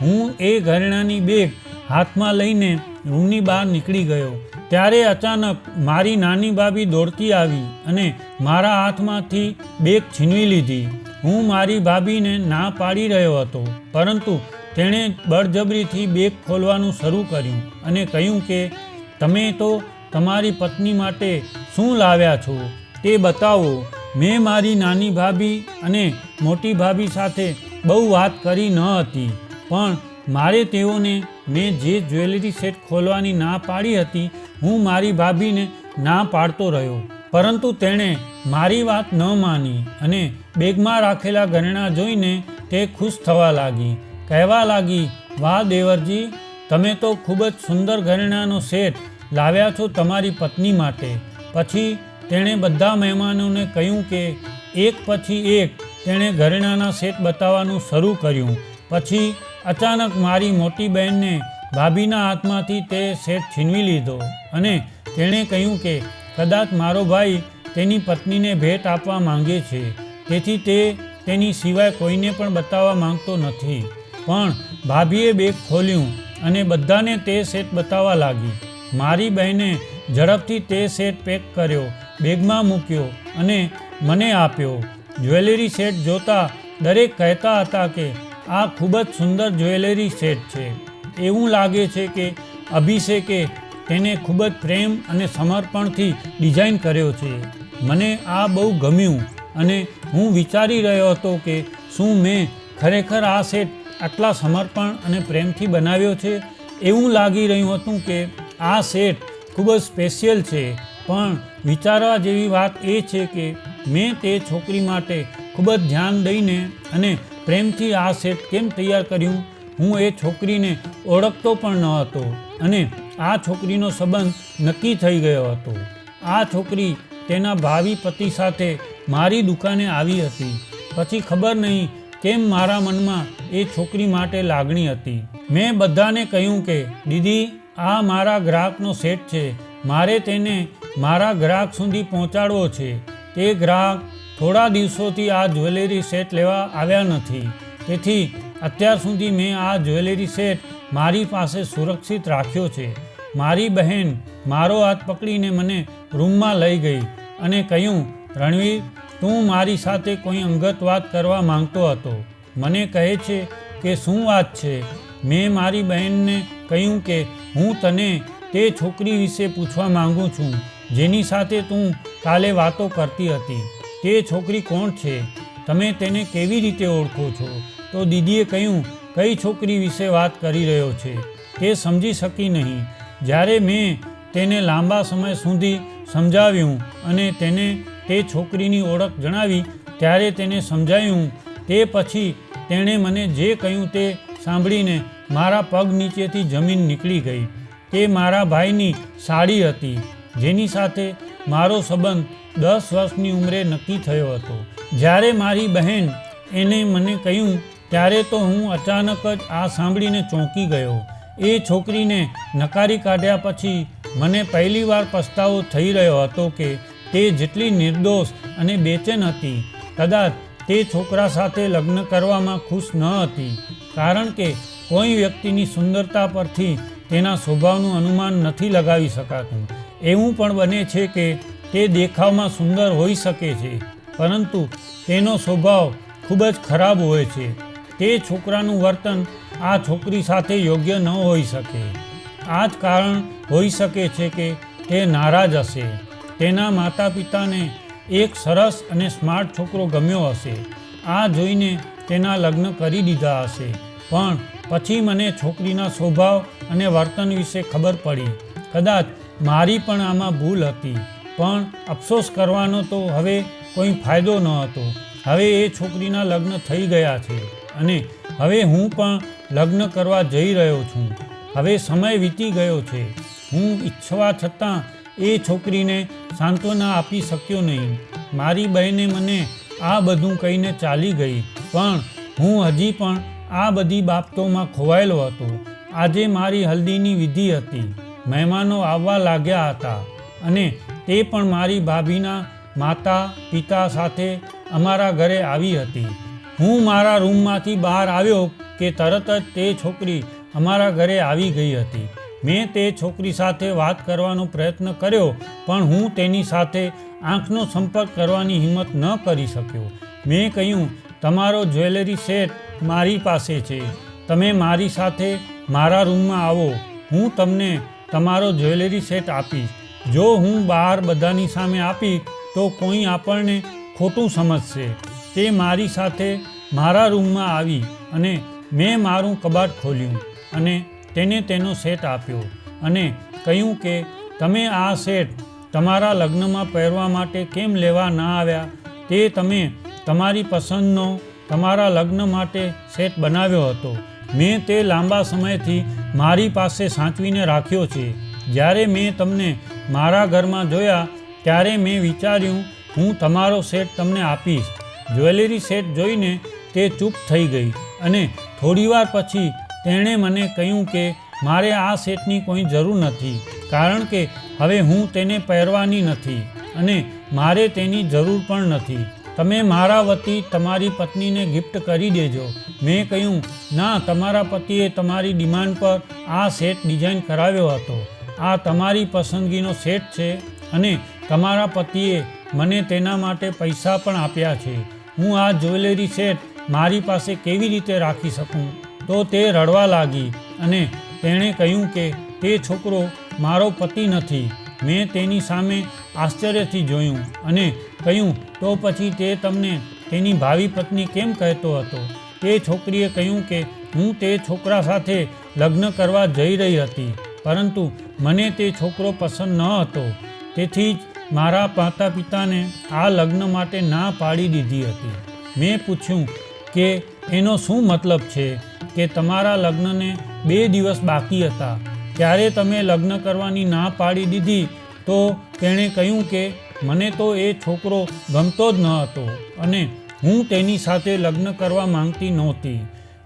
હું એ ઘરેણાંની બેગ હાથમાં લઈને રૂમની બહાર નીકળી ગયો. ત્યારે અચાનક મારી નાની ભાભી દોડતી આવી અને મારા હાથમાંથી બેગ છીનવી લીધી. હું મારી ભાભીને ના પાડી રહ્યો હતો, પરંતુ તેણે બળજબરીથી બેગ ખોલવાનું શરૂ કર્યું અને કહ્યું કે તમે તો તમારી પત્ની માટે શું લાવ્યા છો તે બતાવો. મેં મારી નાની ભાભી અને મોટી ભાભી સાથે બહુ વાત કરી ન હતી, પણ મારે તેઓને મેં જે જ્વેલરી સેટ ખોલવાની ના પાડી હતી, હું મારી ભાભીને ના પાડતો રહ્યો, પરંતુ તેણે મારી વાત ન માની અને બેગમાં રાખેલા ઘરેણાં જોઈને તે ખુશ થવા લાગી. કહેવા લાગી, વાહ દેવરજી, તમે તો ખૂબ જ સુંદર ઘરેણાંનો સેટ લાવ્યા છો તમારી પત્ની માટે. પછી તેણે બધા મહેમાનોને કહ્યું કે એક પછી એક તેણે ઘરેણાંના સેટ બતાવવાનું શરૂ કર્યું. પછી અચાનક મારી મોટી બહેનને ભાભીના હાથમાંથી તે સેટ છીનવી લીધો અને તેણે કહ્યું કે કદાચ મારો ભાઈ તેની પત્નીને ભેટ આપવા માંગે છે, તેથી તે તેની સિવાય કોઈને પણ બતાવવા માંગતો નથી. પણ ભાભીએ બેગ ખોલ્યું અને બધાને તે સેટ બતાવવા લાગી. મારી બહેને ઝડપથી તે સેટ પેક કર્યો, બેગમાં મૂક્યો અને મને આપ્યો. જ્વેલરી સેટ જોતા દરેક કહેતા હતા કે આ ખૂબ જ સુંદર જ્વેલરી સેટ છે. એવું લાગે છે કે અભિષેકે તેને ખૂબ જ પ્રેમ અને સમર્પણથી ડિઝાઇન કર્યો છે. મને આ બહુ ગમ્યું અને હું વિચારી રહ્યો હતો કે શું મેં ખરેખર આ સેટ આટલા સમર્પણ અને પ્રેમથી બનાવ્યો છે. એવું લાગી રહ્યું હતું કે આ સેટ ખૂબ જ સ્પેશિયલ છે. પણ વિચારવા જેવી વાત એ છે કે મેં તે છોકરી માટે ખૂબ જ ધ્યાન દઈને અને પ્રેમથી આ સેટ કેમ તૈયાર કર્યું. હું એ છોકરીને ઓળખતો પણ ન હતો અને આ છોકરીનો સંબંધ નક્કી થઈ ગયો હતો. આ છોકરી તેના ભાવિ પતિ સાથે મારી દુકાને આવી હતી. પછી ખબર નહીં કેમ મારા મનમાં એ છોકરી માટે લાગણી હતી. મેં બધાને કહ્યું કે દીદી, આ મારા ગ્રાહકનો સેટ છે, મારે તેને મારા ગ્રાહક સુધી પહોંચાડવો છે. તે ગ્રાહક થોડા દિવસોથી આ જ્વેલરી સેટ લેવા આવ્યા નથી, તેથી અત્યાર સુધી મેં આ જ્વેલરી સેટ મારી પાસે સુરક્ષિત રાખ્યો છે. મારી બહેન મારો હાથ પકડીને મને રૂમમાં લઈ ગઈ અને કહ્યું, રણવીર, તું મારી સાથે કોઈ અંગત વાત કરવા માંગતો હતો. મને કહે છે કે શું વાત છે. મેં મારી બહેનને કહ્યું કે હું તને તે છોકરી વિશે પૂછવા માંગુ છું જેની સાથે તું કાલે વાતો કરતી હતી. તે છોકરી કોણ છે? તમે તેને કેવી રીતે ઓળખો છો? તો દીદીએ કહ્યું, કઈ છોકરી વિશે વાત કરી રહ્યો છે? તે સમજી શકી નહીં. જ્યારે મેં તેને લાંબા સમય સુધી સમજાવ્યું અને તેને તે છોકરીની ઓળખ જણાવી ત્યારે તેને સમજાયું. તે પછી તેણે મને જે કહ્યું તે સાંભળીને મારા પગ નીચેથી જમીન નીકળી ગઈ. તે મારા ભાઈની સાડી હતી જેની સાથે મારો સંબંધ 10 વર્ષની ઉંમરે નક્કી થયો હતો. જ્યારે મારી બહેન એને મને કહ્યું ત્યારે તો હું અચાનક જ આ સાંભળીને ચોંકી ગયો. એ છોકરીને નકારી કાઢ્યા પછી મને પહેલીવાર પસ્તાવો થઈ રહ્યો હતો કે તે જેટલી નિર્દોષ અને બેચેન હતી કદાચ તે છોકરા સાથે લગ્ન કરવામાં ખુશ ન હતી. કારણ કે કોઈ વ્યક્તિની સુંદરતા પરથી તેના સ્વભાવનું અનુમાન નથી લગાવી શકાતું. એવું પણ બને છે કે તે દેખાવમાં સુંદર હોઈ શકે છે પરંતુ તેનો સ્વભાવ ખૂબ જ ખરાબ હોય છે. તે છોકરાનું વર્તન આ છોકરી સાથે યોગ્ય ન હોઈ શકે. આ જ કારણ હોઈ શકે છે કે તે નારાજ હશે. તેના માતા પિતાને એક સરસ અને સ્માર્ટ છોકરો ગમ્યો હશે. આ જોઈને તેના લગ્ન કરી દીધા હશે. પણ પછી મને છોકરીના સ્વભાવ અને વર્તન વિશે ખબર પડી. કદાચ મારી પણ આમાં ભૂલ હતી પણ અફસોસ કરવાનો તો હવે કોઈ ફાયદો ન હતો. હવે એ છોકરીના લગ્ન થઈ ગયા છે અને હવે હું પણ લગ્ન કરવા જઈ રહ્યો છું. હવે સમય વીતી ગયો છે. હું ઈચ્છવા છતાં એ છોકરીને સાંત્વના આપી શક્યો નહીં. મારી બહેને મને આ બધું કહીને ચાલી ગઈ પણ હું હજી પણ આ બધી બાબતોમાં ખોવાયેલો હતો. આજે મારી હલ્દીની વિધિ હતી. મહેમાનો આવવા લાગ્યા હતા અને તે પણ મારી ભાભીના માતા પિતા સાથે અમારા ઘરે આવી હતી. હું મારા રૂમમાંથી બહાર આવ્યો કે તરત જ તે છોકરી અમારા ઘરે આવી ગઈ હતી. મેં તે છોકરી સાથે વાત કરવાનો પ્રયત્ન કર્યો પણ હું તેની સાથે આંખનો સંપર્ક કરવાની હિંમત ન કરી શક્યો. મેં કહ્યું, તમારો જ્વેલરી સેટ મારી પાસે છે. તમે મારી સાથે મારા રૂમમાં આવો. હું તમને તમારો જ્વેલરી સેટ આપીશ. જો હું બહાર બધાની સામે આપીશ તો કોઈ આપણને ખોટું સમજશે. તે મારી સાથે મારા રૂમમાં આવી અને મેં મારું કબાટ ખોલ્યું અને તેને તેનો સેટ આપ્યો અને કહ્યું કે તમે આ સેટ તમારા લગ્નમાં પહેરવા માટે કેમ લેવા ના આવ્યા? તે તમે તમારી પસંદનો તમારા લગ્ન માટે સેટ બનાવ્યો હતો. મેં તે લાંબા સમયથી મારી પાસે સાચવીને રાખ્યો છે. જ્યારે મેં તમને મારા ઘરમાં જોયા ત્યારે મેં વિચાર્યું હું તમારો સેટ તમને આપીશ. જ્વેલરી સેટ જોઈને તે ચૂપ થઈ ગઈ અને થોડીવાર પછી તેણે મને કહ્યું કે મારે આ સેટની કોઈ જરૂર નથી કારણ કે હવે હું તેને પહેરવાની નથી અને મારે તેની જરૂર પણ નથી. તમે મારા વતી તમારી પત્નીને ગિફ્ટ કરી દેજો. મેં કહ્યું, ના, તમારા પતિએ તમારી ડિમાન્ડ પર આ સેટ ડિઝાઇન કરાવ્યો હતો. આ તમારી પસંદગીનો સેટ છે અને તમારા પતિએ મને તેના માટે પૈસા પણ આપ્યા છે. હું આ જ્વેલરી સેટ મારી પાસે કેવી રીતે રાખી શકું? તો તે રડવા લાગી અને તેણે કહ્યું કે તે છોકરો મારો પતિ નથી. મેં તેની સામે આશ્ચર્યથી જોયું અને કહ્યું, તો પછી તે તમને તેની ભાવિ પત્ની કેમ કહેતો હતો? તે છોકરીએ કહ્યું કે હું તે છોકરા સાથે લગ્ન કરવા જઈ રહી હતી પરંતુ મને તે છોકરો પસંદ ન હતો. તેથી જ મારા માતા પિતાને આ લગ્ન માટે ના પાડી દીધી હતી. મેં પૂછ્યું કે એનો શું મતલબ છે કે તમારા લગ્નને 2 દિવસ બાકી હતા ત્યારે તમે લગ્ન કરવાની ના પાડી દીધી? તો તેણે કહ્યું કે મને તો એ છોકરો ગમતો જ ન હતો અને હું તેની સાથે લગ્ન કરવા માંગતી નહોતી.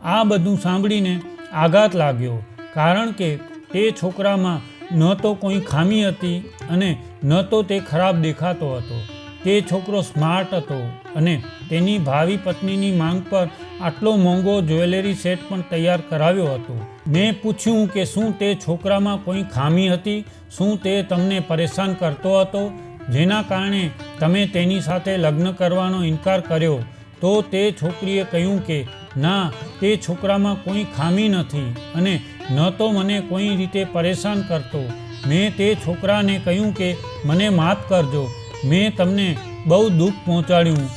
આ બધું સાંભળીને આઘાત લાગ્યો કારણ કે તે છોકરામાં ન તો કોઈ ખામી હતી અને ન તો તે ખરાબ દેખાતો હતો. તે છોકરો સ્માર્ટ હતો અને તેની ભાવિ પત્નીની માંગ પર આટલો મોંઘો જ્વેલરી સેટ પણ તૈયાર કરાવ્યો હતો. મેં પૂછ્યું કે શું તે છોકરામાં કોઈ ખામી હતી? શું તે તમને પરેશાન કરતો હતો? જેના કારણે તમે તેની સાથે લગ્ન કરવાનો ઇનકાર કર્યો, તો તે છોકરીએ કહ્યું કે ના, તે છોકરામાં કોઈ ખામી નથી અને ન તો મને કોઈ રીતે પરેશાન કરતો. મેં તે છોકરાને કહ્યું કે મને માફ કરજો, મેં તમને બહુ દુઃખ પહોંચાડ્યું.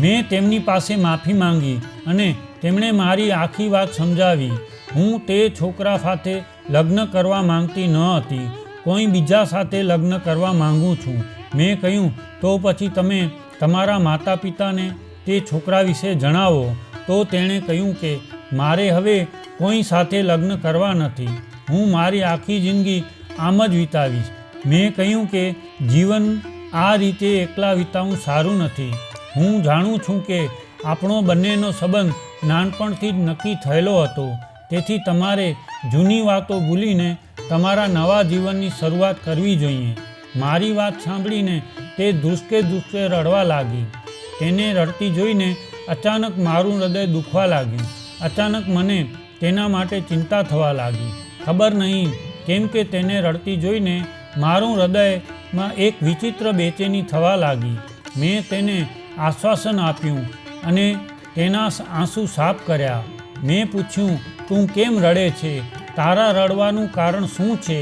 મેં તેમની પાસે માફી માંગી અને તેમણે મારી આખી વાત સમજાવી. હું તે છોકરા સાથે લગ્ન કરવા માંગતી ન હતી, કોઈ બીજા સાથે લગ્ન કરવા માંગુ છું. મેં કહ્યું તો પછી તમે તમારા માતા પિતાને તે છોકરા વિશે જણાવો. તો તેણે કહ્યું કે મારે હવે કોઈ સાથે લગ્ન કરવા નથી, હું મારી આખી જિંદગી આમ જ વિતાવીશ. મેં કહ્યું કે જીવન આ રીતે એકલા વિતાવવું સારું નથી. હું જાણું છું કે આપણો બંનેનો સંબંધ નાનપણથી જ નક્કી થયેલો હતો, તેથી તમારે જૂની વાતો ભૂલીને તમારા નવા જીવનની શરૂઆત કરવી જોઈએ. મારી વાત સાંભળીને તે ધ્રુસકે ધ્રુસકે રડવા લાગી. તેને રડતી જોઈને અચાનક મારું હૃદય દુખવા લાગ્યું. અચાનક મને તેના માટે ચિંતા થવા લાગી. ખબર નહીં કેમ કે તેને રડતી જોઈને મારું હૃદયમાં એક વિચિત્ર બેચેની થવા લાગી. મેં તેને આશ્વાસન આપ્યું અને તેના આંસુ સાફ કર્યા. મેં પૂછ્યું, તું કેમ રડે છે? તારા રડવાનું કારણ શું છે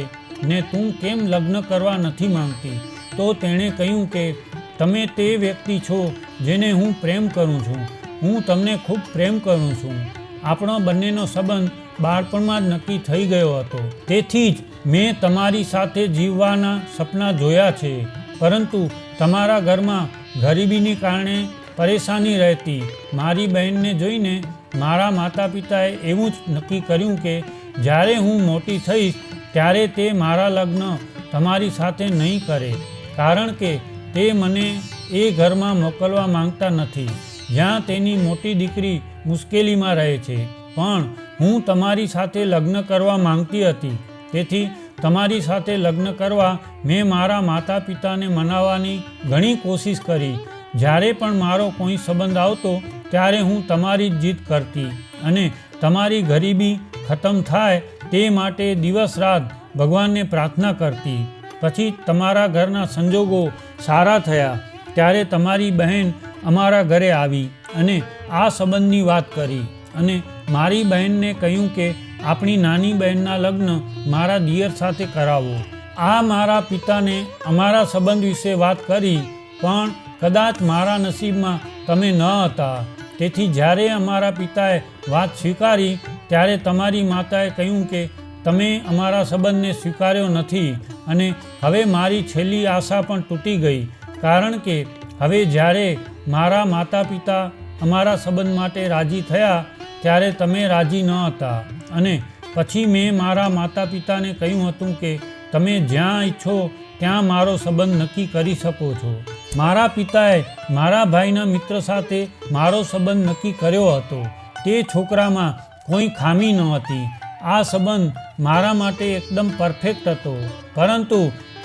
ને તું કેમ લગ્ન કરવા નથી માંગતી? તો તેણે કહ્યું કે તમે તે વ્યક્તિ છો જેને હું પ્રેમ કરું છું. હું તમને ખૂબ પ્રેમ કરું છું. આપણો બંનેનો સંબંધ બાળપણમાં જ નક્કી થઈ ગયો હતો, તેથી જ મેં તમારી સાથે જીવવાના સપના જોયા છે. પરંતુ તમારા ઘરમાં ગરીબીને કારણે પરેશાની રહેતી. મારી બહેનને જોઈને મારા માતા પિતાએ એવું જ નક્કી કર્યું કે જ્યારે હું મોટી થઈશ ત્યારે તે મારા લગ્ન તમારી સાથે નહીં કરે, કારણ કે તે મને એ ઘરમાં મોકલવા માંગતા નથી જ્યાં તેની મોટી દીકરી મુશ્કેલીમાં રહે છે. પણ હું તમારી સાથે લગ્ન કરવા માંગતી હતી, તેથી તમારી સાથે લગ્ન કરવા મેં મારા માતા પિતાને મનાવવાની ઘણી કોશિશ કરી. જ્યારે પણ મારો કોઈ સંબંધ આવતો ત્યારે હું તમારી જ જીદ કરતી અને તમારી ગરીબી ખતમ થાય તે માટે દિવસ રાત ભગવાનને પ્રાર્થના કરતી. પછી તમારા ઘરના સંજોગો સારા થયા ત્યારે તમારી બહેન અમારા ઘરે આવી અને આ સંબંધની વાત કરી અને મારી બહેનને કહ્યું કે આપણી નાની બહેનના લગ્ન મારા દિયર સાથે કરાવો. આ મારા પિતાને અમારા સંબંધ વિશે વાત કરી, પણ કદાચ મારા નસીબમાં તમે ન હતા. તેથી જ્યારે અમારા પિતાએ વાત સ્વીકારી ત્યારે તમારી માતાએ કહ્યું કે તમે અમારા સંબંધને સ્વીકાર્યો નથી અને હવે મારી છેલ્લી આશા પણ તૂટી ગઈ, કારણ કે હવે જ્યારે મારા માતા પિતા અમારા સંબંધ માટે રાજી થયા ત્યારે તમે રાજી ન હતા. અને પછી મેં મારા માતા પિતાને કહ્યું હતું કે તમે જ્યાં ઈચ્છો ત્યાં મારો સંબંધ નક્કી કરી શકો છો. મારા પિતાએ મારા ભાઈના મિત્ર સાથે મારો સંબંધ નક્કી કર્યો હતો. તે છોકરામાં કોઈ ખામી નહોતી. આ સંબંધ મારા માટે એકદમ પરફેક્ટ હતો. પરંતુ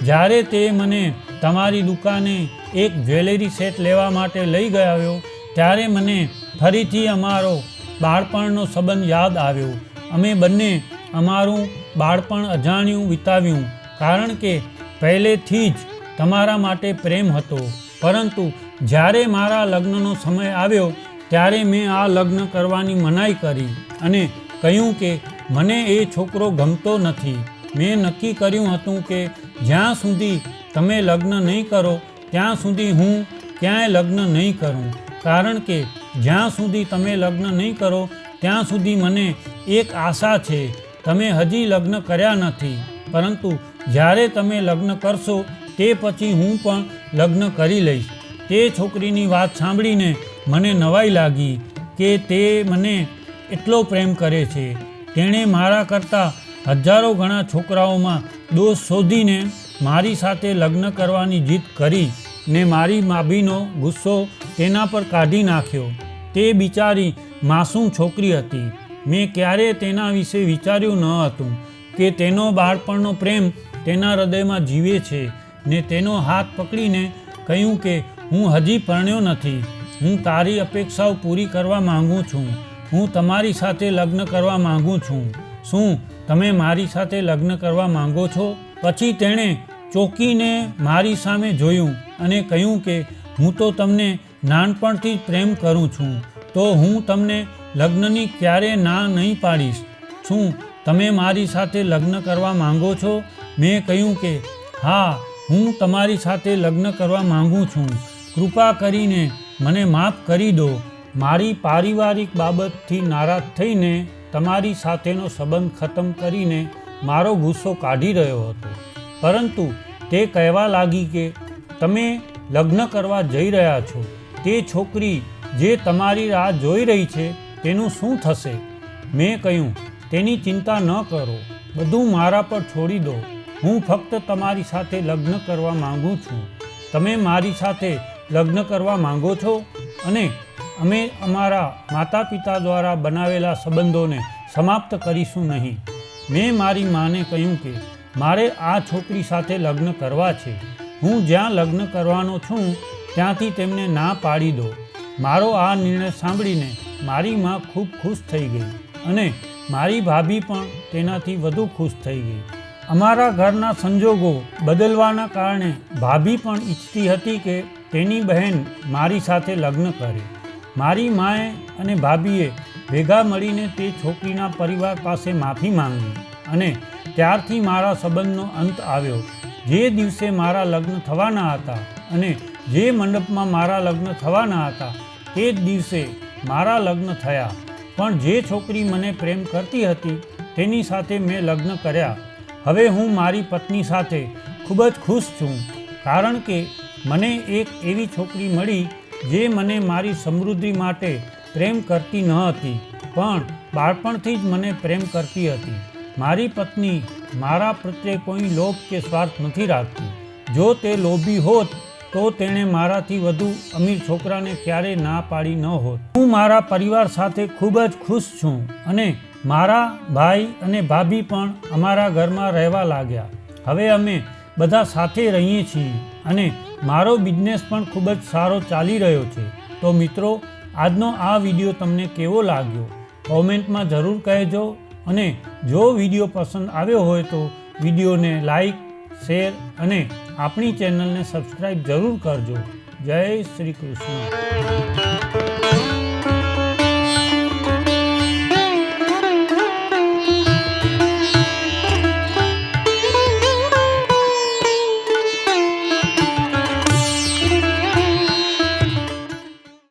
જ્યારે તે મને તમારી દુકાને એક જ્વેલરી સેટ લેવા માટે લઈ ગયો ત્યારે મને ફરીથી અમારો બાળપણનો સંબંધ યાદ આવ્યો. અમે બંને અમારું બાળપણ અજાણ્યું વિતાવ્યું, કારણ કે પહેલેથી જ તમારા માટે પ્રેમ હતો. પરંતુ જ્યારે મારા લગ્નનો સમય આવ્યો ત્યારે મેં આ લગ્ન કરવાની મનાઈ કરી અને કહ્યું કે મને એ છોકરો ગમતો નથી. મેં નક્કી કર્યું હતું કે જ્યાં સુધી તમે લગ્ન નહીં કરો ત્યાં સુધી હું ક્યાંય લગ્ન નહીં કરું, કારણ કે જ્યાં સુધી તમે લગ્ન નહીં કરો ત્યાં સુધી મને એક આશા છે. તમે હજી લગ્ન કર્યા નથી, પરંતુ જ્યારે તમે લગ્ન કરશો તે પછી હું પણ લગ્ન કરી લઈશ. તે છોકરીની વાત સાંભળીને મને નવાઈ લાગી કે તે મને એટલો પ્રેમ કરે છે. તેણે મારા કરતાં હજારો ગણા છોકરાઓમાં દોષ શોધીને મારી સાથે લગ્ન કરવાની જીદ કરી ને મારી ભાભીનો ગુસ્સો તેના પર કાઢી નાખ્યો. તે બિચારી માસૂમ છોકરી હતી. મેં ક્યારેય તેના વિશે વિચાર્યું ન હતું કે તેનો બાળપણનો પ્રેમ તેના હૃદયમાં જીવે છે. ને તેનો હાથ પકડીને કહ્યું કે હું હજી પરણ્યો નથી, હું તારી અપેક્ષાઓ પૂરી કરવા માંગુ છું, હું તમારી સાથે લગ્ન કરવા માંગુ છું. શું તમે મારી સાથે લગ્ન કરવા માંગો છો? પછી તેણે ચોંકીને મારી સામે જોયું અને કહ્યું કે હું તો તમને નાનપણથી જ પ્રેમ કરું છું, તો હું તમને લગ્નની ક્યારેય ના નહીં પાડીશ. શું તમે મારી સાથે લગ્ન કરવા માંગો છો? મેં કહ્યું કે હા, હું તમારી સાથે લગ્ન કરવા માંગુ છું. કૃપા કરીને મને માફ કરી દો. મારી પારિવારિક બાબતથી નારાજ થઈને તમારી સાથેનો સંબંધ ખતમ કરીને મારો ગુસ્સો કાઢી રહ્યો હતો. પરંતુ તે કહેવા લાગી કે તમે લગ્ન કરવા જઈ રહ્યા છો, તે છોકરી જે તમારી રાહ જોઈ રહી છે તેનું શું થશે? મેં કહ્યું તેની ચિંતા ન કરો, બધું મારા પર છોડી દો. હું ફક્ત તમારી સાથે લગ્ન કરવા માંગુ છું. તમે મારી સાથે લગ્ન કરવા માંગો છો અને અમે અમારા માતા પિતા દ્વારા બનાવેલા સંબંધોને સમાપ્ત કરીશું નહીં. મેં મારી માને કહ્યું કે મારે આ છોકરી સાથે લગ્ન કરવા છે. હું જ્યાં લગ્ન કરવાનો છું ત્યાંથી તેમને ના પાડી દો. મારો આ નિર્ણય સાંભળીને મારી માં ખૂબ ખુશ થઈ ગઈ અને મારી ભાભી પણ તેનાથી વધુ ખુશ થઈ ગઈ. અમારા ઘરના સંજોગો બદલવાના કારણે ભાભી પણ ઈચ્છતી હતી કે તેની બહેન મારી સાથે લગ્ન કરે. મારી માએ અને ભાભીએ ભેગા મળીને તે છોકરીના પરિવાર પાસે માફી માંગી અને ત્યારથી મારા સંબંધનો અંત આવ્યો. જે દિવસે મારા લગ્ન થવાના હતા અને જે મંડપમાં મારા લગ્ન થવાના હતા તે જ દિવસે મારા લગ્ન થયા. પણ જે છોકરી મને પ્રેમ કરતી હતી તેની સાથે મેં લગ્ન કર્યા. હવે હું મારી પત્ની સાથે ખૂબ જ ખુશ છું, કારણ કે મને એક એવી છોકરી મળી જે મને મારી સમૃદ્ધિ માટે પ્રેમ કરતી ન હતી, પણ બાળપણથી જ મને પ્રેમ કરતી હતી. મારી પત્ની મારા પ્રત્યે કોઈ લોભ કે સ્વાર્થ નથી રાખતી. જો તે લોભી હોત તો તેણે મારાથી વધુ અમીર છોકરાને ક્યારેય ના પાડી ન હોત. હું મારા પરિવાર સાથે ખૂબ જ ખુશ છું અને મારા ભાઈ અને ભાભી પણ અમારા ઘરમાં રહેવા લાગ્યા. હવે અમે બધા સાથે રહીએ છીએ અને મારો બિઝનેસ પણ ખૂબ જ સારો ચાલી રહ્યો છે. તો મિત્રો, આજનો આ વિડીયો તમને કેવો લાગ્યો કોમેન્ટમાં જરૂર કહેજો અને જો વિડીયો પસંદ આવ્યો હોય તો વિડીયોને લાઈક, શેર અને આપણી ચેનલને સબસ્ક્રાઈબ જરૂર કરજો. જય શ્રી કૃષ્ણ.